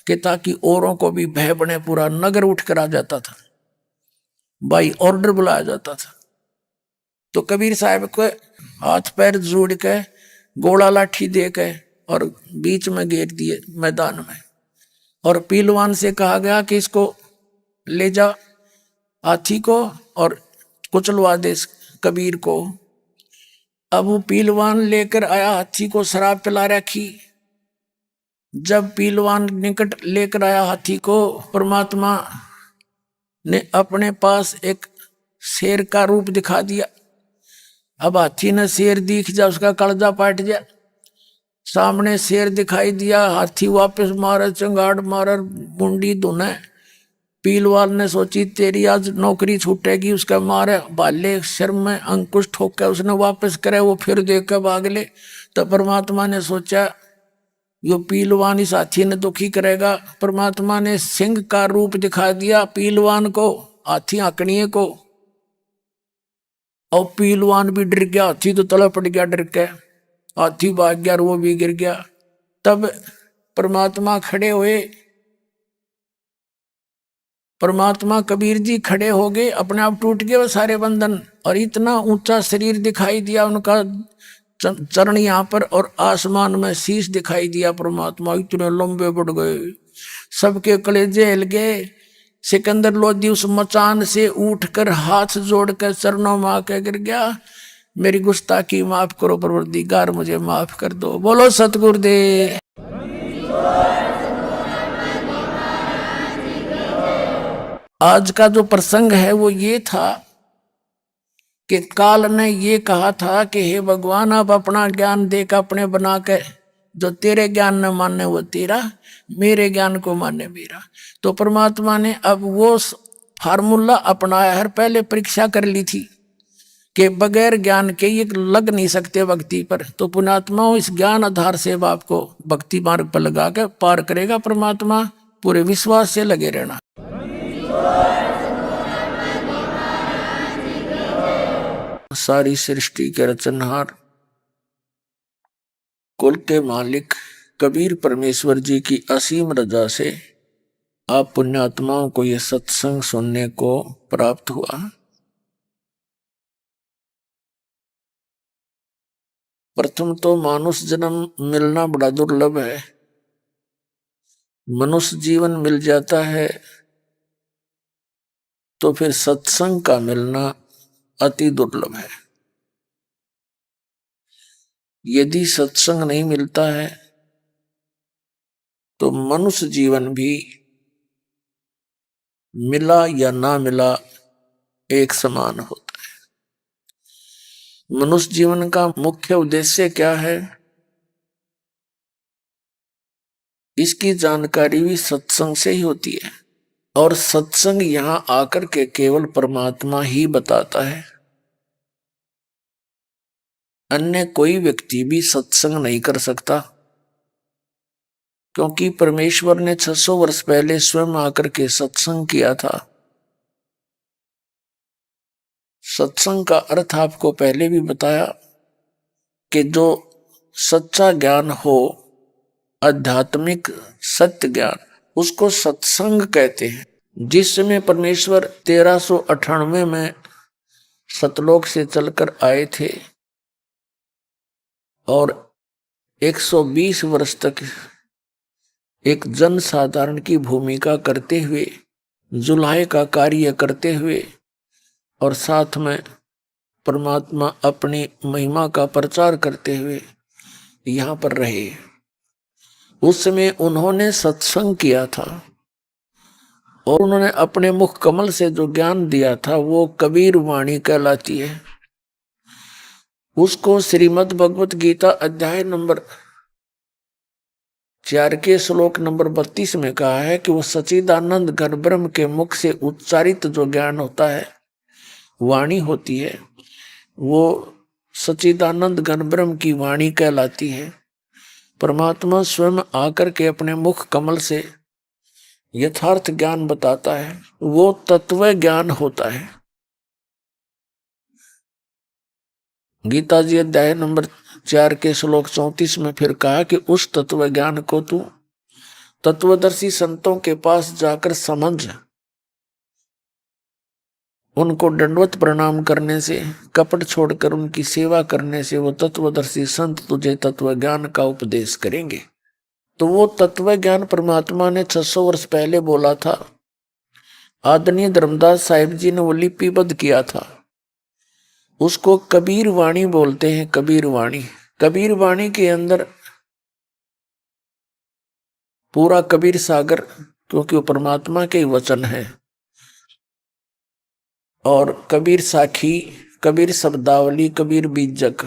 कि ताकि औरों को भी भय बने, पूरा नगर उठ कर आ जाता था, बाई ऑर्डर बुलाया जाता था। तो कबीर साहब को हाथ पैर जोड़ के गोला लाठी दे के और बीच में घेर दिए मैदान में, और पीलवान से कहा गया कि इसको ले जा हाथी को और कुचलवा दे कबीर को। अब वो पीलवान लेकर आया हाथी को, शराब पिला रखी। जब पीलवान निकट लेकर आया हाथी को, परमात्मा ने अपने पास एक शेर का रूप दिखा दिया। अब हाथी ने शेर दिख जा, उसका कलजा पाट जा, सामने शेर दिखाई दिया, हाथी वापस मारे, चंगाड़ मारे, मुंडी धुने। पीलवाल ने सोची तेरी आज नौकरी छूटेगी, उसका मारे भाले सिर में अंकुश ठोक के उसने वापस करे, वो फिर देख के भाग ले। तो परमात्मा ने सोचा यो पीलवान इस हाथी ने दुखी करेगा। परमात्मा ने सिंह का रूप दिखा दिया पीलवान को, हाथी आंकड़िए को, और पीलवान भी डर गया, हाथी तो तले पड़ गया डर के, हाथी भाग गया और वो भी गिर गया। तब परमात्मा खड़े हुए, परमात्मा कबीर जी खड़े हो गए, अपने आप टूट गए वो सारे बंधन, और इतना ऊंचा शरीर दिखाई दिया उनका, चरण यहाँ पर और आसमान में शीश दिखाई दिया। परमात्मा इतने लंबे बढ़ गए, सबके कलेजे हिल गए। सिकंदर लोधी उस मचान से उठकर हाथ जोड़कर चरणों में आके गिर गया, मेरी गुस्ताखी माफ करो परवरदिगार, मुझे माफ कर दो। बोलो सतगुरुदेव। आज का जो प्रसंग है वो ये था कि काल ने ये कहा था कि हे भगवान आप अपना ज्ञान देकर अपने बना के, जो तेरे ज्ञान न माने वो तेरा, मेरे ज्ञान को माने मेरा। तो परमात्मा ने अब वो फार्मूला अपनाया है, पहले परीक्षा कर ली थी कि बगैर ज्ञान के ये लग नहीं सकते भक्ति पर। तो पुण्यात्मा इस ज्ञान आधार से आपको भक्ति मार्ग पर लगा के पार करेगा परमात्मा, पूरे विश्वास से लगे रहना। सारी सृष्टि के रचनहार, कुल के मालिक कबीर परमेश्वर जी की असीम रजा से आप पुण्यात्माओं को यह सत्संग सुनने को प्राप्त हुआ। प्रथम तो मानुष जन्म मिलना बड़ा दुर्लभ है, मनुष्य जीवन मिल जाता है तो फिर सत्संग का मिलना अति दुर्लभ है। यदि सत्संग नहीं मिलता है तो मनुष्य जीवन भी मिला या ना मिला एक समान होता है। मनुष्य जीवन का मुख्य उद्देश्य क्या है, इसकी जानकारी भी सत्संग से ही होती है। और सत्संग यहां आकर के केवल परमात्मा ही बताता है, अन्य कोई व्यक्ति भी सत्संग नहीं कर सकता। क्योंकि परमेश्वर ने 600 वर्ष पहले स्वयं आकर के सत्संग किया था। सत्संग का अर्थ आपको पहले भी बताया कि जो सच्चा ज्ञान हो, आध्यात्मिक सत्य ज्ञान, उसको सत्संग कहते हैं। जिस समय परमेश्वर 1398 में सतलोक से चलकर आए थे और 120 वर्ष तक एक जन साधारण की भूमिका करते हुए, जुलाहे का कार्य करते हुए और साथ में परमात्मा अपनी महिमा का प्रचार करते हुए यहाँ पर रहे, उस समय उन्होंने सत्संग किया था और उन्होंने अपने मुख कमल से जो ज्ञान दिया था वो कबीर वाणी कहलाती है। उसको श्रीमद् भगवत गीता अध्याय नंबर 4 के श्लोक नंबर 32 में कहा है कि वो सच्चिदानंद घन ब्रह्म के मुख से उच्चारित जो ज्ञान होता है, वाणी होती है, वो सच्चिदानंद घन ब्रह्म की वाणी कहलाती है। परमात्मा स्वयं आकर के अपने मुख कमल से यथार्थ ज्ञान बताता है, वो तत्व ज्ञान होता है। गीता जी अध्याय नंबर 4 के श्लोक 34 में फिर कहा कि उस तत्व ज्ञान को तू तत्वदर्शी संतों के पास जाकर समझ, उनको दंडवत प्रणाम करने से, कपट छोड़कर उनकी सेवा करने से वो तत्वदर्शी संत तुझे तत्व ज्ञान का उपदेश करेंगे। तो वो तत्व ज्ञान परमात्मा ने 600 वर्ष पहले बोला था। आदरणीय धर्मदास साहिब जी ने वो लिपिबद्ध किया था। उसको कबीर वाणी बोलते हैं। कबीर वाणी, कबीर वाणी के अंदर पूरा कबीर सागर, क्योंकि वो परमात्मा के ही वचन है, और कबीर साखी, कबीर शब्दावली, कबीर बीजक,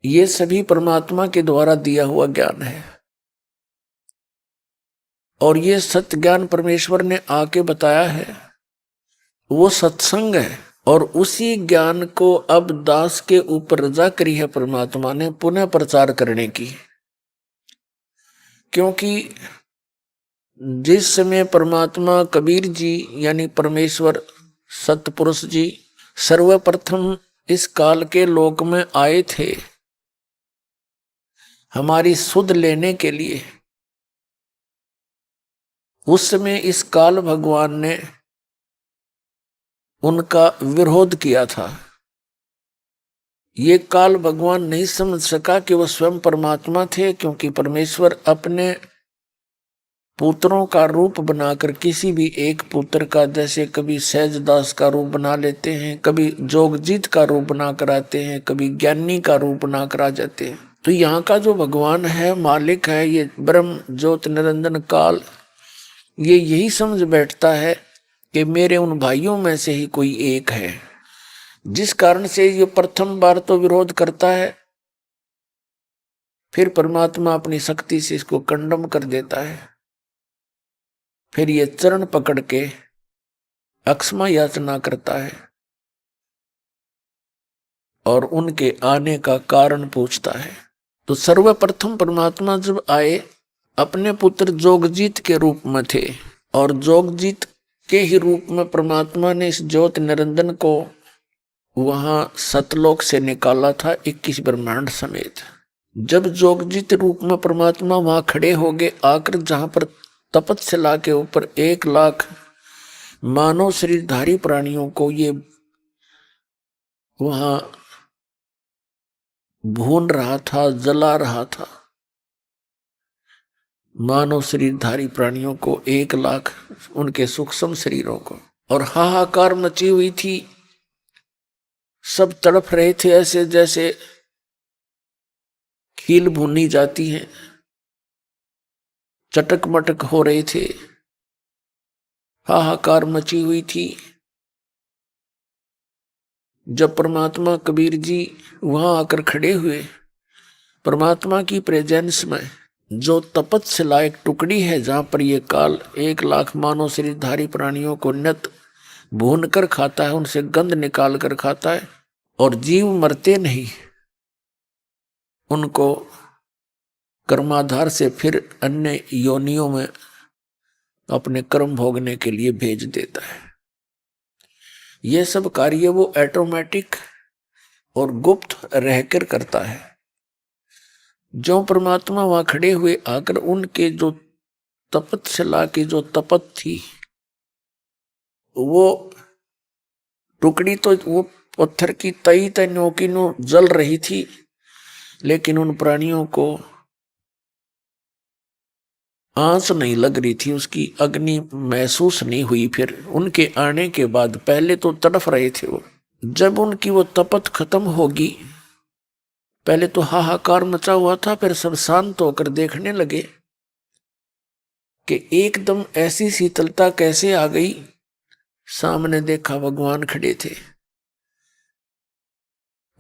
ये सभी परमात्मा के द्वारा दिया हुआ ज्ञान है। और ये सत्य ज्ञान परमेश्वर ने आके बताया है, वो सत्संग है। और उसी ज्ञान को अब दास के ऊपर रजा करी है परमात्मा ने पुनः प्रचार करने की। क्योंकि जिस समय परमात्मा कबीर जी यानी परमेश्वर सतपुरुष जी सर्वप्रथम इस काल के लोक में आए थे हमारी सुध लेने के लिए, उस समय इस काल भगवान ने उनका विरोध किया था। ये काल भगवान नहीं समझ सका कि वह स्वयं परमात्मा थे, क्योंकि परमेश्वर अपने पुत्रों का रूप बनाकर किसी भी एक पुत्र का, जैसे कभी सहजदास का रूप बना लेते हैं, कभी जोगजीत का रूप बनाकर आते हैं, कभी ज्ञानी का रूप बनाकर आ जाते हैं। तो यहाँ का जो भगवान है, मालिक है, ये ब्रह्म ज्योत निरंजन काल, ये यही समझ बैठता है कि मेरे उन भाइयों में से ही कोई एक है। जिस कारण से ये प्रथम बार तो विरोध करता है, फिर परमात्मा अपनी शक्ति से इसको कंडम कर देता है। फिर ये चरण पकड़ के अक्षमा याचना करता है और उनके आने का कारण पूछता है। तो सर्वप्रथम परमात्मा जब आए, अपने पुत्र जोगजीत के रूप में थे, और जोगजीत के ही रूप में परमात्मा ने इस ज्योत निरंजन को वहां सतलोक से निकाला था 21 ब्रह्मांड समेत। जब जोगजीत रूप में परमात्मा वहां खड़े हो गए, आकर जहां पर तपस्या के ऊपर 1 लाख मानव शरीरधारी प्राणियों को ये वहां भून रहा था, जला रहा था, मानव शरीरधारी प्राणियों को 1 लाख, उनके सूक्ष्म शरीरों को, और हाहाकार मची हुई थी। सब तड़प रहे थे ऐसे जैसे खील भुनी जाती है, चटक मटक हो रहे थे, हाहाकार मची हुई थी। जब परमात्मा कबीर जी वहां आकर खड़े हुए, परमात्मा की प्रेजेंस में जो तपस्या एक टुकड़ी है जहां पर ये काल 1,00,000 मानव शरीरधारी प्राणियों को नित भून कर खाता है, उनसे गंध निकाल कर खाता है, और जीव मरते नहीं, उनको कर्माधार से फिर अन्य योनियों में अपने कर्म भोगने के लिए भेज देता है। यह सब कार्य वो ऑटोमेटिक और गुप्त रहकर करता है। जो परमात्मा वहां खड़े हुए आकर उनके जो तपस्या की जो तपत थी, वो टुकड़ी तो वो पत्थर की तई तनों की नो जल रही थी, लेकिन उन प्राणियों को आंच नहीं लग रही थी, उसकी अग्नि महसूस नहीं हुई। फिर उनके आने के बाद पहले तो तड़फ रहे थे वो, जब उनकी वो तपत खत्म होगी, पहले तो हाहाकार मचा हुआ था, फिर सब शांत होकर देखने लगे कि एकदम ऐसी शीतलता कैसे आ गई। सामने देखा भगवान खड़े थे,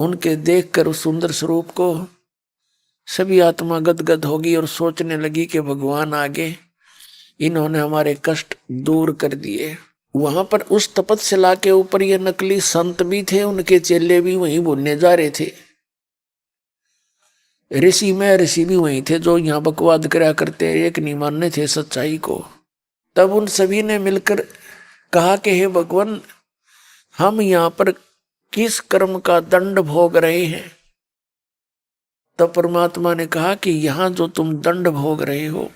उनके देखकर उस सुंदर स्वरूप को सभी आत्मा गदगद होगी और सोचने लगी कि भगवान आगे, इन्होंने हमारे कष्ट दूर कर दिए। वहां पर उस तपस्या के ऊपर ये नकली संत भी थे, उनके चेले भी वहीं भुनने जा रहे थे। ऋषि भी वहीं थे जो यहाँ बकवाद करा करते, एक नहीं मानने थे सच्चाई को। तब उन सभी ने मिलकर कहा कि हे भगवान, हम यहाँ पर किस कर्म का दंड भोग रहे हैं? तब परमात्मा ने कहा कि यहाँ जो तुम दंड भोग रहे हो,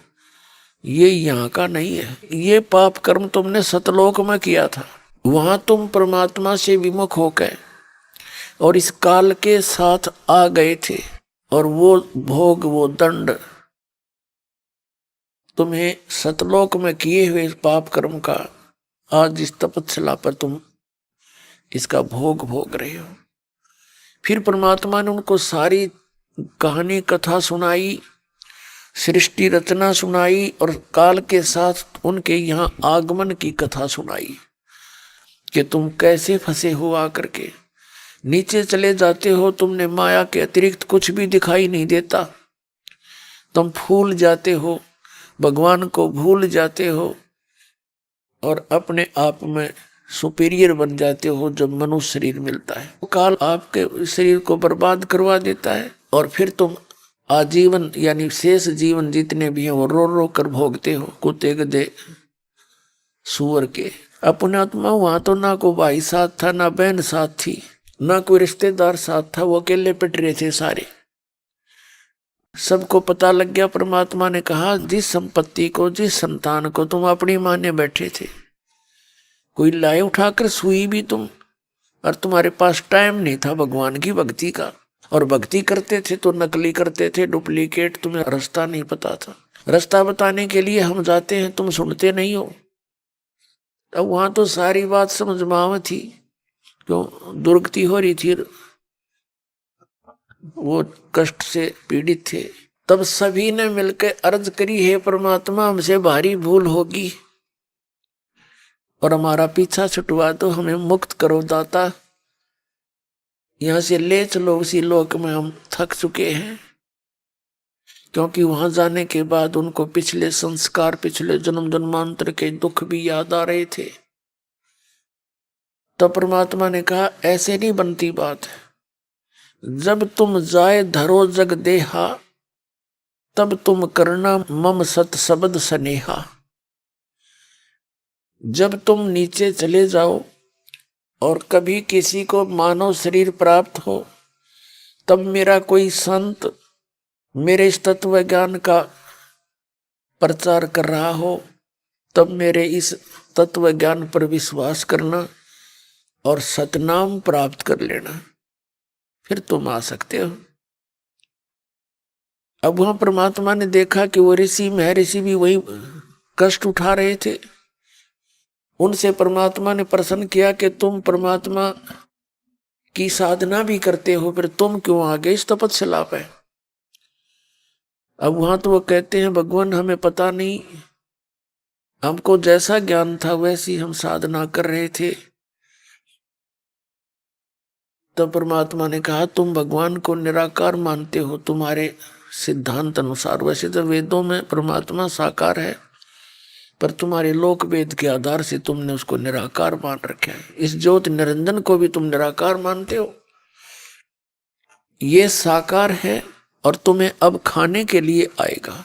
ये यहाँ का नहीं है। ये पाप कर्म तुमने सतलोक में किया था, वहां तुम परमात्मा से विमुख होकर और इस काल के साथ आ गए थे, और वो भोग, वो दंड तुम्हें सतलोक में किए हुए पाप कर्म का आज इस तपस्या पर तुम इसका भोग भोग रहे हो। फिर परमात्मा ने उनको सारी कहानी कथा सुनाई, सृष्टि रचना सुनाई, और काल के साथ उनके यहाँ आगमन की कथा सुनाई कि तुम कैसे फंसे हो आकर के, नीचे चले जाते हो, तुमने माया के अतिरिक्त कुछ भी दिखाई नहीं देता, तुम फूल जाते हो, भगवान को भूल जाते हो और अपने आप में सुपीरियर बन जाते हो जब मनुष्य शरीर मिलता है। वो काल आपके शरीर को बर्बाद करवा देता है, और फिर तुम आजीवन यानी शेष जीवन जितने भी हैं वो रो रो कर भोगते हो, कुत्ते गधे सुअर के। अपने आत्मा वहां तो ना कोई भाई साथ था, ना बहन साथ थी, ना कोई रिश्तेदार साथ था, वो अकेले पिट रहे थे सारे। सबको पता लग गया। परमात्मा ने कहा, जिस संपत्ति को, जिस संतान को तुम अपनी माने बैठे थे, कोई लाए उठाकर सुई भी तुम, और तुम्हारे पास टाइम नहीं था भगवान की भक्ति का, और भक्ति करते थे तो नकली करते थे, डुप्लीकेट, तुम्हें रास्ता नहीं पता था। रास्ता बताने के लिए हम जाते हैं, तुम सुनते नहीं हो। अब वहां तो सारी बात समझ में आवे थी, क्यों दुर्गति हो रही थी, वो कष्ट से पीड़ित थे। तब सभी ने मिलकर अर्ज करी, हे परमात्मा, हमसे भारी भूल होगी और हमारा पीछा छुटवा दो, हमें मुक्त करो दाता, यहां से ले चलो उसी लोक में, हम थक चुके हैं। क्योंकि वहां जाने के बाद उनको पिछले संस्कार, पिछले जन्म जन्मांतर के दुख भी याद आ रहे थे। तो परमात्मा ने कहा, ऐसे नहीं बनती बात, जब तुम जाए धरो जग देहा, तब तुम करना मम सत शब्द स्नेहा। जब तुम नीचे चले जाओ और कभी किसी को मानव शरीर प्राप्त हो, तब मेरा कोई संत मेरे इस तत्व ज्ञान का प्रचार कर रहा हो, तब मेरे इस तत्व ज्ञान पर विश्वास करना और सतनाम प्राप्त कर लेना, फिर तुम आ सकते हो। अब वहां परमात्मा ने देखा कि वो ऋषि महर्षि भी वही कष्ट उठा रहे थे। उनसे परमात्मा ने प्रश्न किया कि तुम परमात्मा की साधना भी करते हो, फिर तुम क्यों आ गए इस तपस्या पे? अब वहां तो वो कहते हैं, भगवान हमें पता नहीं, हमको जैसा ज्ञान था वैसी हम साधना कर रहे थे, तब परमात्मा ने कहा तुम भगवान को निराकार मानते हो तुम्हारे सिद्धांत अनुसार, वैसे तो वेदों में परमात्मा साकार है, पर तुम्हारे लोक वेद के आधार से तुमने उसको निराकार मान रखा है। इस ज्योति निरंजन को भी तुम निराकार मानते हो, ये साकार है और तुम्हें अब खाने के लिए आएगा।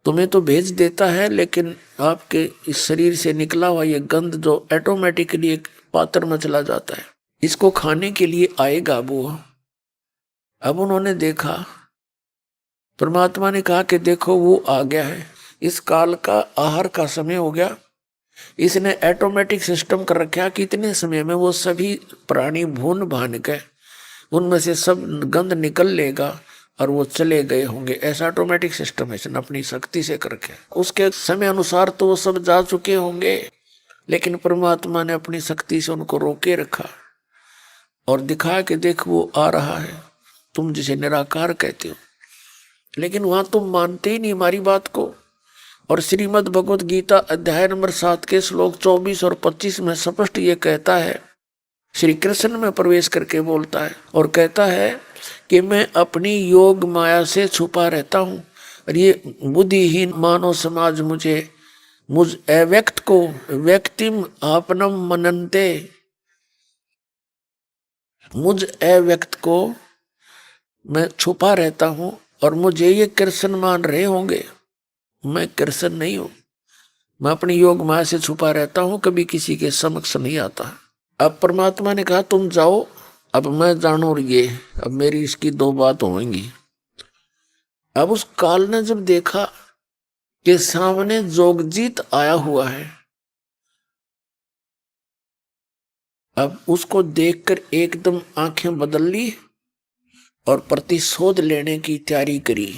तुम्हें तो भेज देता है, लेकिन आपके इस शरीर से निकला हुआ ये गंध जो ऑटोमेटिकली एक पात्र में चला जाता है, इसको खाने के लिए आएगा वो। अब उन्होंने देखा, परमात्मा ने कहा कि देखो वो आ गया है, इस काल का आहार का समय हो गया, इसने ऑटोमेटिक सिस्टम कर रखा कि इतने समय में वो सभी प्राणी भून भान के उनमें से सब गंध निकल लेगा और वो चले गए होंगे। ऐसा ऑटोमेटिक सिस्टम है, इसने अपनी शक्ति से कर रखा। उसके समय अनुसार तो वो सब जा चुके होंगे, लेकिन परमात्मा ने अपनी शक्ति से उनको रोके रखा और दिखाया कि देख वो आ रहा है, तुम जिसे निराकार कहते हो। लेकिन वहां तुम मानते ही नहीं हमारी बात को। और श्रीमद् भगवत गीता अध्याय नंबर 7 के श्लोक 24 और 25 में स्पष्ट ये कहता है, श्री कृष्ण में प्रवेश करके बोलता है और कहता है कि मैं अपनी योग माया से छुपा रहता हूं और ये बुद्धिहीन मानव समाज मुझ अव्यक्त को व्यक्तिम आपनम मनन्ते, मुझ अव्यक्त को मैं छुपा रहता हूं और मुझे ये कृष्ण मान रहे होंगे। मैं कृष्ण नहीं हूं, मैं अपनी योग माया से छुपा रहता हूं, कभी किसी के समक्ष नहीं आता। अब परमात्मा ने कहा तुम जाओ, अब मैं जानू ये, अब मेरी इसकी 2 बात होंगी। अब उस काल ने जब देखा कि सामने जोगजीत आया हुआ है, अब उसको देखकर एकदम आंखें बदल ली और प्रतिशोध लेने की तैयारी करी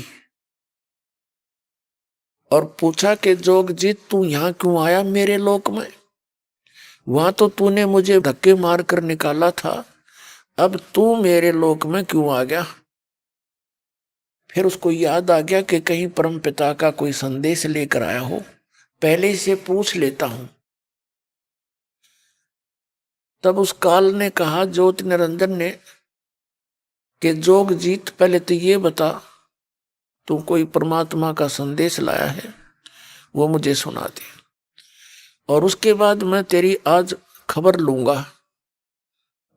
और पूछा कि जोगजीत तू यहां क्यों आया मेरे लोक में? वहां तो तूने मुझे धक्के मार कर निकाला था, अब तू मेरे लोक में क्यों आ गया? फिर उसको याद आ गया कि कहीं परम पिता का कोई संदेश लेकर आया हो, पहले से पूछ लेता हूं। तब उस काल ने कहा ज्योति निरंजन ने कि जोगजीत पहले तो ये बता, तू कोई परमात्मा का संदेश लाया है वो मुझे सुना दे, और उसके बाद मैं तेरी आज खबर लूंगा।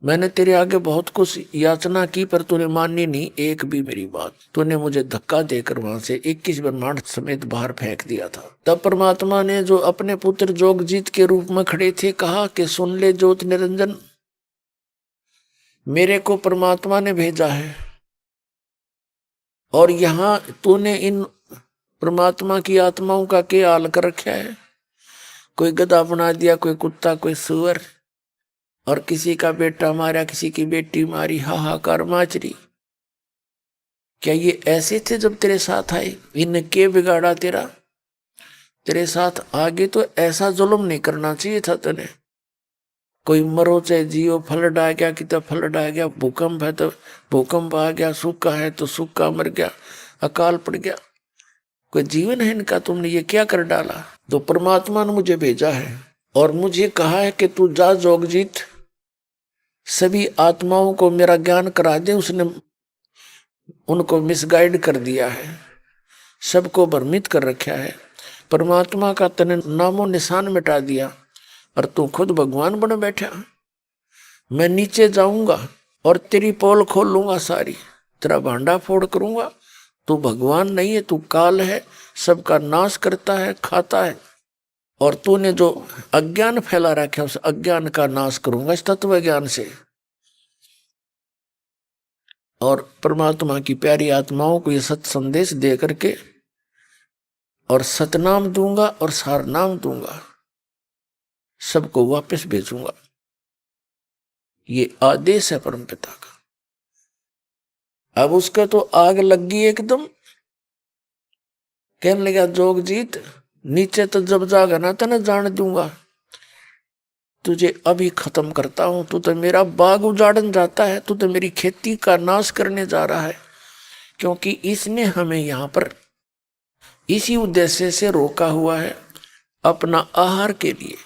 मैंने तेरे आगे बहुत कुछ याचना की पर तूने मानी नहीं एक भी मेरी बात। तूने मुझे धक्का देकर वहां से 21 ब्रह्मांड समेत बाहर फेंक दिया था। तब परमात्मा ने जो अपने पुत्र जोगजीत के रूप में खड़े थे कहा कि सुन ले ज्योति निरंजन, मेरे को परमात्मा ने भेजा है और यहाँ तूने इन परमात्मा की आत्माओं का क्या हाल कर रखा है? कोई गधा बना दिया, कोई कुत्ता, कोई सुअर, और किसी का बेटा मारा, किसी की बेटी मारी, हाहाकार माचरी। क्या ये ऐसे थे जब तेरे साथ आए? इनने के बिगाड़ा तेरा? तेरे साथ आगे तो ऐसा जुल्म नहीं करना चाहिए था तने। कोई मरो चाहे जियो, फ्लड आ गया कि तो फ्लड आ गया, भूकंप है तो भूकंप आ गया, सूखा है तो सूखा मर गया, अकाल पड़ गया। कोई जीवन है इनका? तुमने ये क्या कर डाला? तो परमात्मा ने मुझे भेजा है और मुझे कहा है कि तू जा जोगजीत, सभी आत्माओं को मेरा ज्ञान करा दे। उसने उनको मिसगाइड कर दिया है, सबको भ्रमित कर रखा है, परमात्मा का तने नामो निशान मिटा दिया और तू खुद भगवान बन बैठा। मैं नीचे जाऊंगा और तेरी पोल खोल लूंगा सारी, तेरा भांडा फोड़ करूंगा। तू भगवान नहीं है, तू काल है, सबका नाश करता है, खाता है, और तूने जो अज्ञान फैला रखा है उस अज्ञान का नाश करूंगा इस तत्व ज्ञान से। और परमात्मा की प्यारी आत्माओं को ये सत संदेश दे करके और सतनाम दूंगा और सार नाम दूंगा, सबको वापस भेजूंगा। ये आदेश है परम पिता का। अब उसका तो आग लग गई एकदम, कहने लगा जोगजीत नीचे तो जब जागा ना तेने जान दूंगा, तुझे अभी खत्म करता हूं। तू तो मेरा बाग उजाड़न जाता है, तू तो मेरी खेती का नाश करने जा रहा है, क्योंकि इसने हमें यहां पर इसी उद्देश्य से रोका हुआ है, अपना आहार के लिए।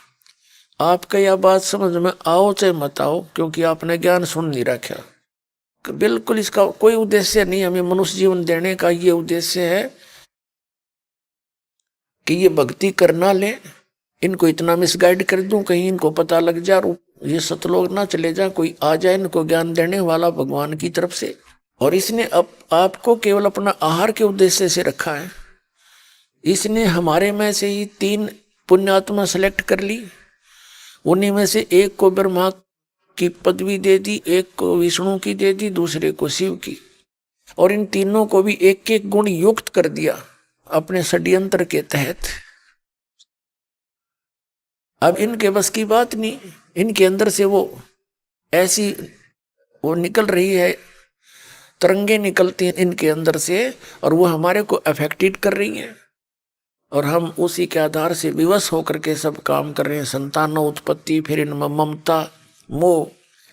आपका यह बात समझ में आओ चाहे मत आओ, क्योंकि आपने ज्ञान सुन नहीं रखा। बिल्कुल इसका कोई उद्देश्य नहीं, हमें मनुष्य जीवन देने का ये उद्देश्य है कि ये भक्ति करना ले, इनको इतना मिसगाइड कर दूं कहीं इनको पता लग जा, ये सतलोक ना चले जा, कोई आ जाए इनको ज्ञान देने वाला भगवान की तरफ से। और इसने अब आपको केवल अपना आहार के उद्देश्य से रखा है। इसने हमारे में से ही 3 पुण्यात्मा सेलेक्ट कर ली, उन्हीं में से एक को ब्रह्मा की पदवी दे दी, एक को विष्णु की दे दी, दूसरे को शिव की, और इन तीनों को भी एक एक गुण युक्त कर दिया अपने षड्यंत्र के तहत। अब इनके बस की बात नहीं, इनके अंदर से वो ऐसी वो निकल रही है, तरंगे निकलती हैं इनके अंदर से, और वो हमारे को अफेक्टेड कर रही हैं, और हम उसी के आधार से विवश होकर के सब काम कर रहे हैं। संतानो उत्पत्ति, फिर इनमें ममता मोह,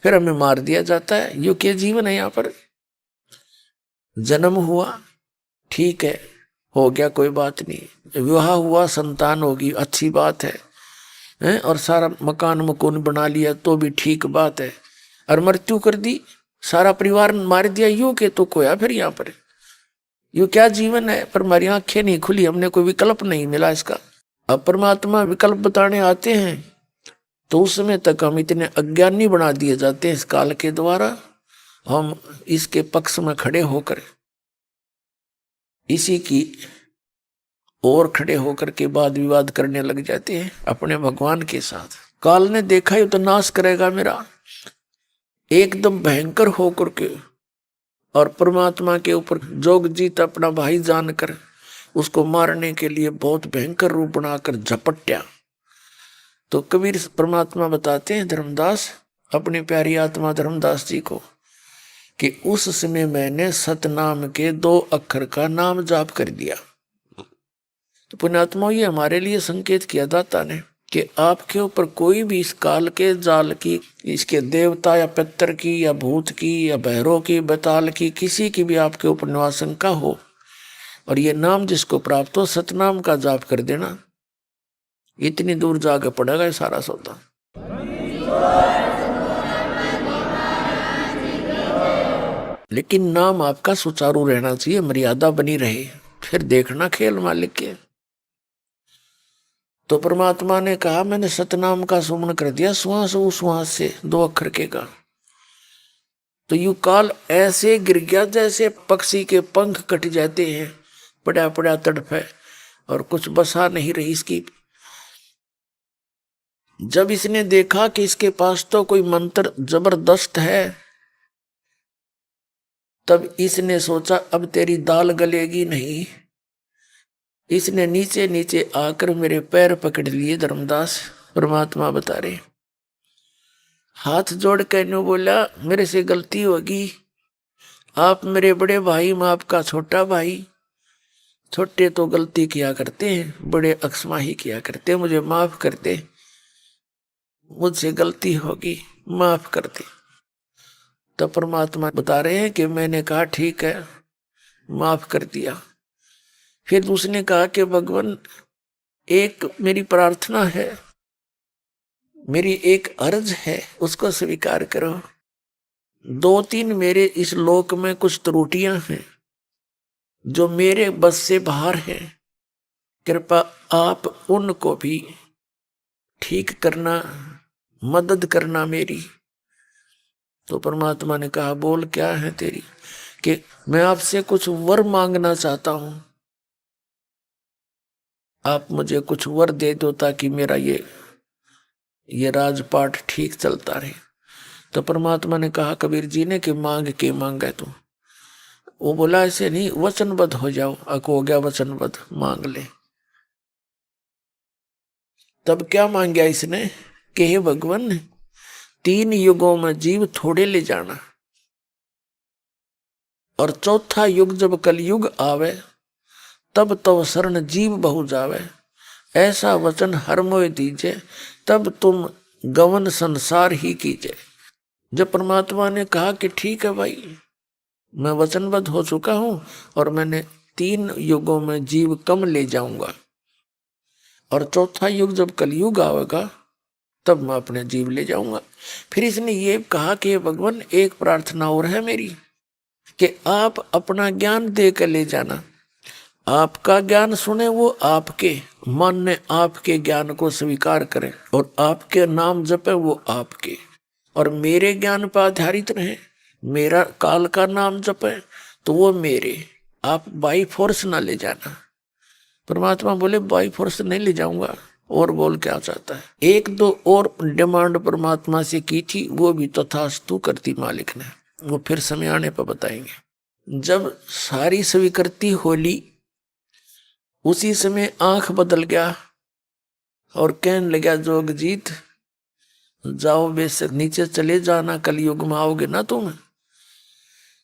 फिर हमें मार दिया जाता है। यो क्या जीवन है? यहाँ पर जन्म हुआ, ठीक है, हो गया, कोई बात नहीं, विवाह हुआ, संतान होगी, अच्छी बात है, और सारा मकान मकून बना लिया तो भी ठीक बात है, और मृत्यु कर दी, सारा परिवार मार दिया, यूं के तो कोया फिर यहाँ पर यू क्या जीवन है? पर हमारी आंखें नहीं खुली, हमने कोई विकल्प नहीं मिला इसका। अब परमात्मा विकल्प बताने आते हैं तो उस समय तक हम इतने अज्ञानी बना दिए जाते हैं इस काल के द्वारा, हम इसके पक्ष में खड़े होकर इसी की ओर खड़े होकर के वाद विवाद करने लग जाते हैं अपने भगवान के साथ। काल ने देखा ये तो नाश करेगा मेरा, एकदम भयंकर होकर के, और परमात्मा के ऊपर जोग जीत अपना भाई जानकर उसको मारने के लिए बहुत भयंकर रूप बनाकर झपट्या। तो कबीर परमात्मा बताते हैं धर्मदास अपनी प्यारी आत्मा धर्मदास जी को कि उस समय मैंने सतनाम के 2 अक्षर का नाम जाप कर दिया। तो पुण्यात्मा ये हमारे लिए संकेत किया दाता ने कि आपके ऊपर कोई भी इस काल के जाल की, इसके देवता या पितर की या भूत की या भैरव की बताल की, किसी की भी आपके ऊपर निवासंका हो, और ये नाम जिसको प्राप्त हो, सतनाम का जाप कर देना, इतनी दूर जाके पड़ेगा ये सारा सौदा। लेकिन नाम आपका सुचारू रहना चाहिए, मर्यादा बनी रहे, फिर देखना खेल मालिक के। तो परमात्मा ने कहा मैंने सतनाम का सुमन कर दिया, श्वास उस श्वास से 2 अक्षर के का। तो यू काल ऐसे गिर गया जैसे पक्षी के पंख कट जाते हैं, पड़ा पड़ा तड़फे और कुछ बसा नहीं रही इसकी। जब इसने देखा कि इसके पास तो कोई मंत्र जबरदस्त है, तब इसने सोचा अब तेरी दाल गलेगी नहीं। इसने नीचे नीचे आकर मेरे पैर पकड़ लिए धर्मदास परमात्मा बता रहे, हाथ जोड़ के नो बोला मेरे से गलती होगी, आप मेरे बड़े भाई, मैं आपका छोटा भाई, छोटे तो गलती किया करते हैं, बड़े अक्समाही किया करते, मुझे माफ कर दे, मुझसे गलती होगी, माफ कर दे। तो परमात्मा बता रहे हैं कि मैंने कहा ठीक है, माफ कर दिया। फिर उसने कहा कि भगवान एक मेरी प्रार्थना है, मेरी एक अर्ज है, उसको स्वीकार करो। 2-3 मेरे इस लोक में कुछ त्रुटियां हैं जो मेरे बस से बाहर हैं, कृपा आप उनको भी ठीक करना, मदद करना मेरी। तो परमात्मा ने कहा बोल क्या है तेरी? कि मैं आपसे कुछ वर मांगना चाहता हूं, आप मुझे कुछ वर दे दो ताकि मेरा ये राजपाट ठीक चलता रहे। तो परमात्मा ने कहा कबीर जी ने कि मांग के मांगा तू? वो बोला ऐसे नहीं, वचनबद्ध हो जाओ। हो गया वचनबद्ध, मांग ले। तब क्या मांगा इसने कि हे भगवान 3 युगों में जीव थोड़े ले जाना, और 4था युग जब कलयुग आवे तब तो शरण जीव बहु जावे, ऐसा वचन हर मोय दीजे, तब तुम गवन संसार ही कीजिए। जब परमात्मा ने कहा कि ठीक है भाई, मैं वचनबद्ध हो चुका हूं और मैंने 3 युगों में जीव कम ले जाऊंगा, और 4था युग जब कलयुग आवेगा तब मैं अपने जीव ले जाऊंगा। फिर इसने ये कहा कि भगवान एक प्रार्थना और है मेरी, कि आप अपना ज्ञान दे कर ले जाना। आपका ज्ञान सुने वो आपके मन ने आपके ज्ञान को स्वीकार करें और आपके नाम जपे वो आपके, और मेरे ज्ञान पर आधारित रहे, मेरा काल का नाम जपे तो वो मेरे। आप बाई फोर्स ना ले जाना। परमात्मा बोले बाई फोर्स नहीं ले जाऊंगा। और बोल क्या चाहता है? एक दो और डिमांड परमात्मा से की थी, वो भी तथास्तु करती मालिक ने, वो फिर समय आने पर बताएंगे। जब सारी स्वीकृति होली, उसी समय आंख बदल गया और कहने लगा जोगजीत जाओ बेशक नीचे चले जाना, कलयुग में आओगे ना तुम।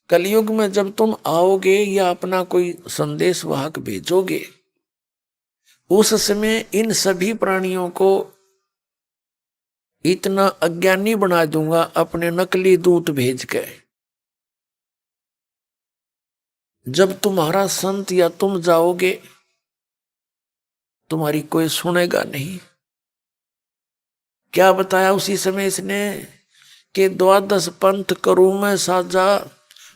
कलयुग में जब तुम आओगे या अपना कोई संदेश वाहक भेजोगे, उस समय इन सभी प्राणियों को इतना अज्ञानी बना दूंगा अपने नकली दूत भेज के। जब तुम्हारा संत या तुम जाओगे तुम्हारी कोई सुनेगा नहीं। क्या बताया उसी समय इसने कि 12 पंथ करूं मैं साजा,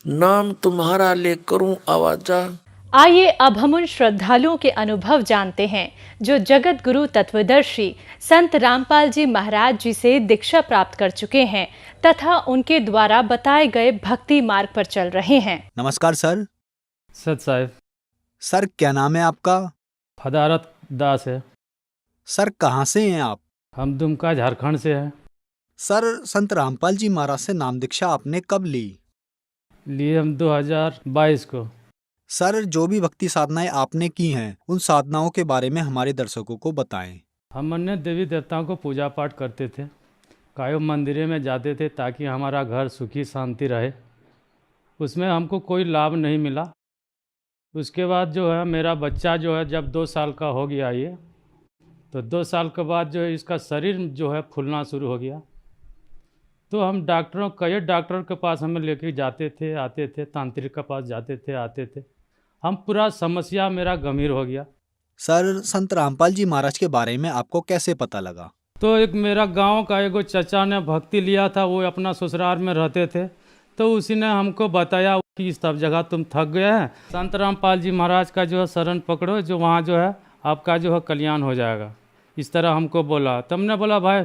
नाम तुम्हारा ले करूं आवाजा। आइए अब हम उन श्रद्धालुओं के अनुभव जानते हैं जो जगत गुरु तत्वदर्शी संत रामपाल जी महाराज जी से दीक्षा प्राप्त कर चुके हैं तथा उनके द्वारा बताए गए भक्ति मार्ग पर चल रहे हैं। नमस्कार सर। सत साहब। सर क्या नाम है आपका? फदारत दास है। सर कहाँ से हैं आप? हम दुमका झारखंड से हैं। सर संत रामपाल जी महाराज से नाम दीक्षा आपने कब ली? लिए हम 2022 को। सर जो भी भक्ति साधनाएं आपने की हैं उन साधनाओं के बारे में हमारे दर्शकों को बताएं। हम अन्य देवी देवताओं को पूजा पाठ करते थे, कायम मंदिर में जाते थे ताकि हमारा घर सुखी शांति रहे। उसमें हमको कोई लाभ नहीं मिला। उसके बाद जो है मेरा बच्चा जो है जब 2 साल का हो गया ये, तो 2 साल के बाद जो है इसका शरीर जो है फूलना शुरू हो गया। तो हम कई डॉक्टर के पास हमें लेके जाते थे आते थे, तांत्रिक के पास जाते थे आते थे। हम पूरा समस्या मेरा गंभीर हो गया। सर संत रामपाल जी महाराज के बारे में आपको कैसे पता लगा? तो एक मेरा गांव का एगो चचा ने भक्ति लिया था, वो अपना ससुराल में रहते थे, तो उसी ने हमको बताया कि इस सब जगह तुम थक गए हैं, संत रामपाल जी महाराज का जो है शरण पकड़ो, जो वहाँ जो है आपका जो है कल्याण हो जाएगा। इस तरह हमको बोला। तब ने बोला भाई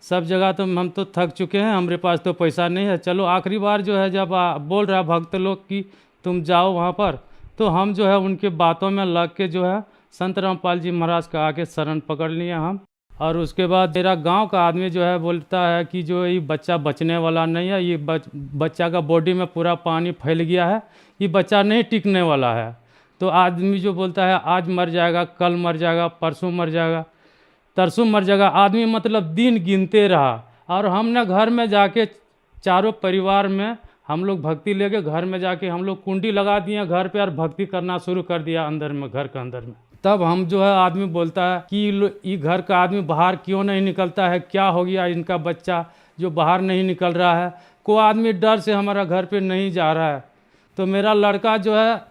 सब जगह तो हम तो थक चुके हैं, हमारे पास तो पैसा नहीं है, चलो आखिरी बार जो है जब बोल रहा भक्त लोग कि तुम जाओ वहाँ पर, तो हम जो है उनके बातों में लग के जो है संत रामपाल जी महाराज का आके शरण पकड़ लिए हम। और उसके बाद मेरा गांव का आदमी जो है बोलता है कि जो ये बच्चा बचने वाला नहीं है, ये बच्चा का बॉडी में पूरा पानी फैल गया है, ये बच्चा नहीं टिकने वाला है। तो आदमी जो बोलता है आज मर जाएगा, कल मर जाएगा, परसों मर जाएगा, तरसों मर जाएगा, आदमी मतलब दिन गिनते रहा। और हमने घर में जाके चारों परिवार में हम लोग भक्ति लेके घर में जाके हम लोग कुंडी लगा दिए घर पे और भक्ति करना शुरू कर दिया अंदर में, घर के अंदर में। तब हम जो है आदमी बोलता है कि ये घर का आदमी बाहर क्यों नहीं निकलता है, क्या हो गया इनका बच्चा जो बाहर नहीं निकल रहा है, कोई आदमी डर से हमारा घर पे नहीं जा रहा है। तो मेरा लड़का जो है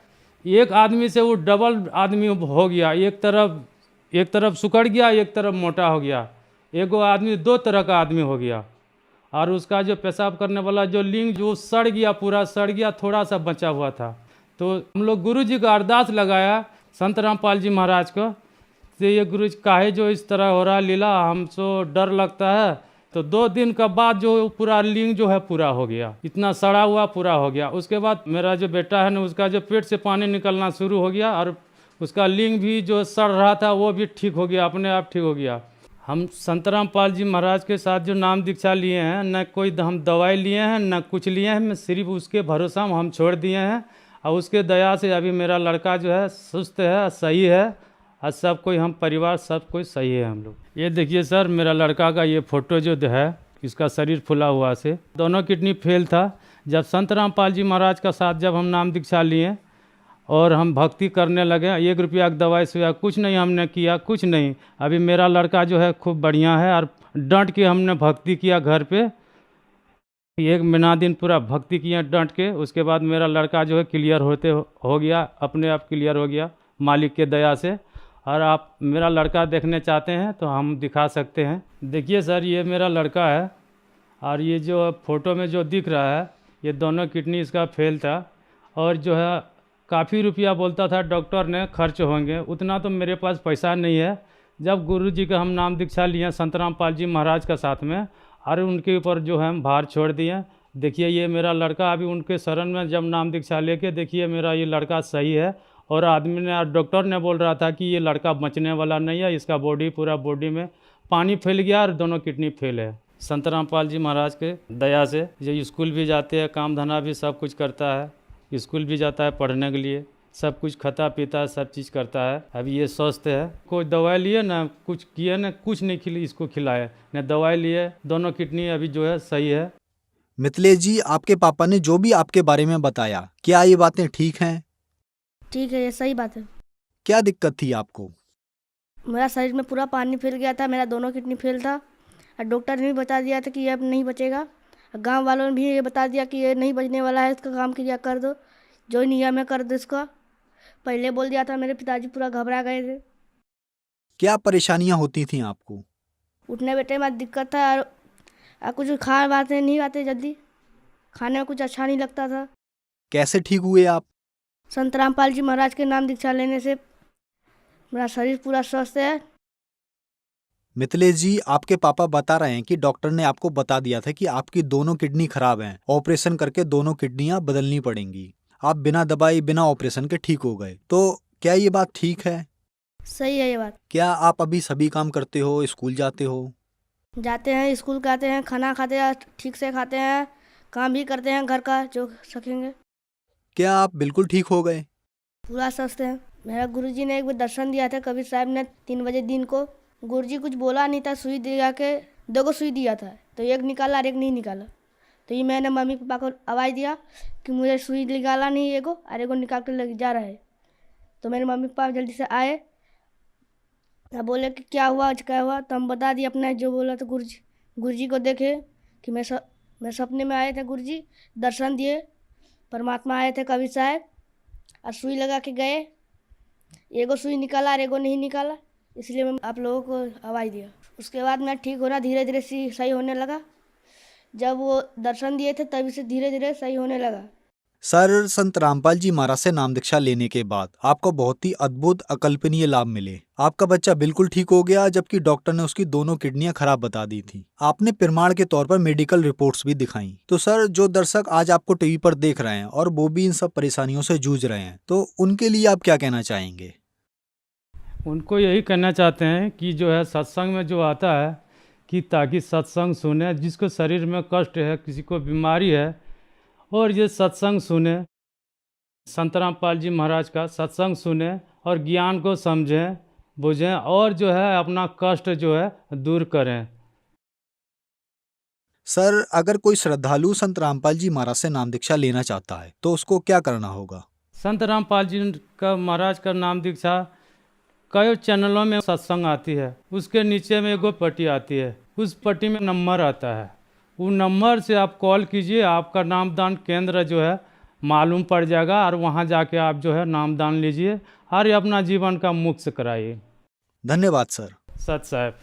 एक आदमी से वो डबल आदमी हो गया, एक तरफ सुकड़ गया, एक तरफ मोटा हो गया, एगो आदमी 2 तरह का आदमी हो गया। और उसका जो पेशाब करने वाला जो लिंग जो सड़ गया, पूरा सड़ गया, थोड़ा सा बचा हुआ था। तो हम लोग गुरु जी का अरदास लगाया संत रामपाल जी महाराज को, तो ये गुरु जी काहे जो इस तरह हो रहा लीला, हमको डर लगता है। तो 2 दिन के बाद जो पूरा लिंग जो है पूरा हो गया, इतना सड़ा हुआ पूरा हो गया। उसके बाद मेरा जो बेटा है ना, उसका जो पेट से पानी निकलना शुरू हो गया और उसका लिंग भी जो सड़ रहा था वो भी ठीक हो गया, अपने आप ठीक हो गया। हम संत रामपाल जी महाराज के साथ जो नाम दीक्षा लिए हैं, न कोई हम दवाई लिए हैं न कुछ लिए हैं, सिर्फ उसके भरोसा में हम छोड़ दिए हैं। और उसके दया से अभी मेरा लड़का जो है सुस्त है, सही है, और सब कोई हम परिवार सब कोई सही है हम लोग। ये देखिए सर मेरा लड़का का ये फोटो जो है, इसका शरीर फुला हुआ से, दोनों किडनी फेल था। जब संत रामपाल जी महाराज का साथ जब हम नाम दीक्षा लिए और हम भक्ति करने लगे, 1 रुपया की दवाई से कुछ नहीं हमने किया, कुछ नहीं। अभी मेरा लड़का जो है खूब बढ़िया है और डट के हमने भक्ति किया घर पे, 1 महीना दिन पूरा भक्ति किया डट के। उसके बाद मेरा लड़का जो है क्लियर हो गया, अपने आप क्लियर हो गया मालिक के दया से। और आप मेरा लड़का देखने चाहते हैं तो हम दिखा सकते हैं, देखिए सर, ये मेरा लड़का है और ये जो फ़ोटो में जो दिख रहा है ये दोनों किडनी इसका फेल था और जो है काफ़ी रुपया बोलता था डॉक्टर ने खर्च होंगे, उतना तो मेरे पास पैसा नहीं है। जब गुरुजी का हम नाम दीक्षा लिए संत रामपाल जी महाराज का साथ में और उनके ऊपर जो है हम भार छोड़ दिए। देखिए ये मेरा लड़का अभी उनके शरण में जब नाम दीक्षा लेके देखिए मेरा ये लड़का सही है और आदमी ने डॉक्टर ने बोल रहा था कि ये लड़का बचने वाला नहीं है, इसका पूरा बॉडी में पानी फैल गया और दोनों किडनी फेल है। संत रामपाल जी महाराज के दया से ये स्कूल भी जाते हैं, काम धंधा भी सब कुछ करता है, स्कूल भी जाता है पढ़ने के लिए, सब कुछ खाता पीता है, सब चीज़ करता है। अभी ये स्वस्थ है, कोई दवाई लिए ना कुछ किए ना कुछ नहीं इसको खिलाए न दवाई लिए, दोनों किडनी अभी जो है सही है। मिथिलेश जी, आपके पापा ने जो भी आपके बारे में बताया, क्या ये बातें ठीक हैं? ठीक है, ये सही बात है। क्या दिक्कत थी आपको? मेरा शरीर में पूरा पानी फैल गया था, मेरा दोनों किडनी फेल था और डॉक्टर ने भी बता दिया था कि ये अब नहीं बचेगा। गांव वालों ने भी ये बता दिया कि ये नहीं बचने वाला है, इसका काम क्रिया कर दो, जो नियम है कर दो इसका। पहले बोल दिया था, मेरे पिताजी पूरा घबरा गए थे। क्या परेशानियां होती थी आपको? उठने बैठने में दिक्कत था और कुछ खा बातें नहीं आते, जल्दी खाने में कुछ अच्छा नहीं लगता था। कैसे ठीक हुए आप? संत रामपाल जी महाराज के नाम दीक्षा लेने से मेरा शरीर पूरा स्वस्थ है। मिथिलेश जी, आपके पापा बता रहे हैं कि डॉक्टर ने आपको बता दिया था कि आपकी दोनों किडनी खराब हैं, ऑपरेशन करके दोनों किडनियां बदलनी पड़ेंगी। आप बिना दवाई बिना ऑपरेशन के ठीक हो गए, तो क्या ये बात ठीक है? सही है ये बात। क्या आप अभी सभी काम करते हो, स्कूल जाते हो? जाते हैं, स्कूल जाते हैं, खाना खाते हैं, ठीक से खाते हैं, काम भी करते हैं घर का जो सकेंगे। क्या आप बिल्कुल ठीक हो गए? पूरा स्वस्थ है। मेरा गुरुजी ने एक बार दर्शन दिया था, कबीर साहब ने 3 बजे दिन को। गुरुजी कुछ बोला नहीं था, सुई दिया के 2 सुई दिया था, तो एक निकाला और एक नहीं निकाला। तो ये मैंने मम्मी पापा को आवाज़ दिया कि मुझे सुई निकाला नहीं एगो और एगो निकाल कर लग जा रहा है। तो मेरे मम्मी पापा जल्दी से आए और बोले कि क्या हुआ आज क्या हुआ, तो हम बता दिए अपना जो बोला। तो गुरुजी को देखे कि मैं सपने में आए थे, गुरुजी दर्शन दिए, परमात्मा आए थे कबीर साहब और सुई लगा के गए। एगो सुई निकाला और एगो नहीं निकाला, इसलिए मैं आप लोगों को आवाज़ दिया। उसके बाद मैं ठीक होना धीरे धीरे सही होने लगा। जब वो दर्शन दिए थे तभी से धीरे धीरे सही होने लगा। सर, संत रामपाल जी महाराज से नाम दीक्षा लेने के बाद आपको बहुत ही अद्भुत अकल्पनीय लाभ मिले। आपका बच्चा बिल्कुल ठीक हो गया, जबकि डॉक्टर ने उसकी दोनों किडनियां खराब बता दी थी। आपने प्रमाण के तौर पर मेडिकल रिपोर्ट्स भी दिखाई। तो सर, जो दर्शक आज आपको टीवी पर देख रहे हैं और वो भी इन सब परेशानियों से जूझ रहे हैं, तो उनके लिए आप क्या कहना चाहेंगे? उनको यही कहना चाहते हैं कि जो है सत्संग में जो आता है कि ताकि सत्संग सुने, जिसको शरीर में कष्ट है, किसी को बीमारी है और ये सत्संग सुने, संत रामपाल जी महाराज का सत्संग सुने और ज्ञान को समझें बुझें और जो है अपना कष्ट जो है दूर करें। सर, अगर कोई श्रद्धालु संत रामपाल जी महाराज से नाम दीक्षा लेना चाहता है तो उसको क्या करना होगा? संत रामपाल जी का महाराज का नाम दीक्षा कई चैनलों में सत्संग आती है, उसके नीचे में एगो पट्टी आती है, उस पट्टी में नंबर आता है, वो नंबर से आप कॉल कीजिए, आपका नामदान केंद्र जो है मालूम पड़ जाएगा और वहाँ जाके आप जो है नामदान लीजिए और अपना जीवन का मुक्त कराइए। धन्यवाद सर। सत साहब।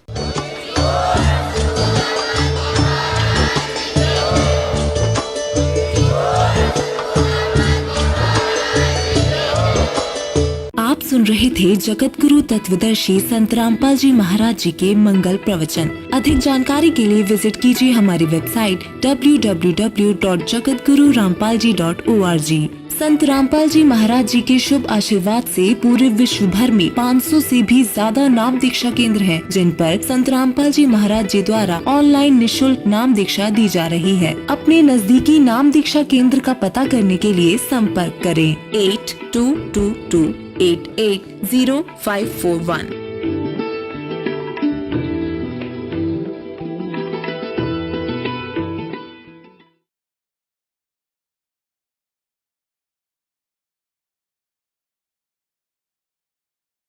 आप सुन रहे थे जगत गुरु तत्वदर्शी संत रामपाल जी महाराज जी के मंगल प्रवचन। अधिक जानकारी के लिए विजिट कीजिए हमारी वेबसाइट www.jagatgururampalji.org। संत रामपाल जी महाराज जी के शुभ आशीर्वाद से पूरे विश्व भर में 500 से भी ज्यादा नाम दीक्षा केंद्र हैं, जिन पर संत रामपाल जी महाराज जी द्वारा ऑनलाइन निशुल्क नाम दीक्षा दी जा रही है। अपने नजदीकी नाम दीक्षा केंद्र का पता करने के लिए संपर्क करें 8222880541।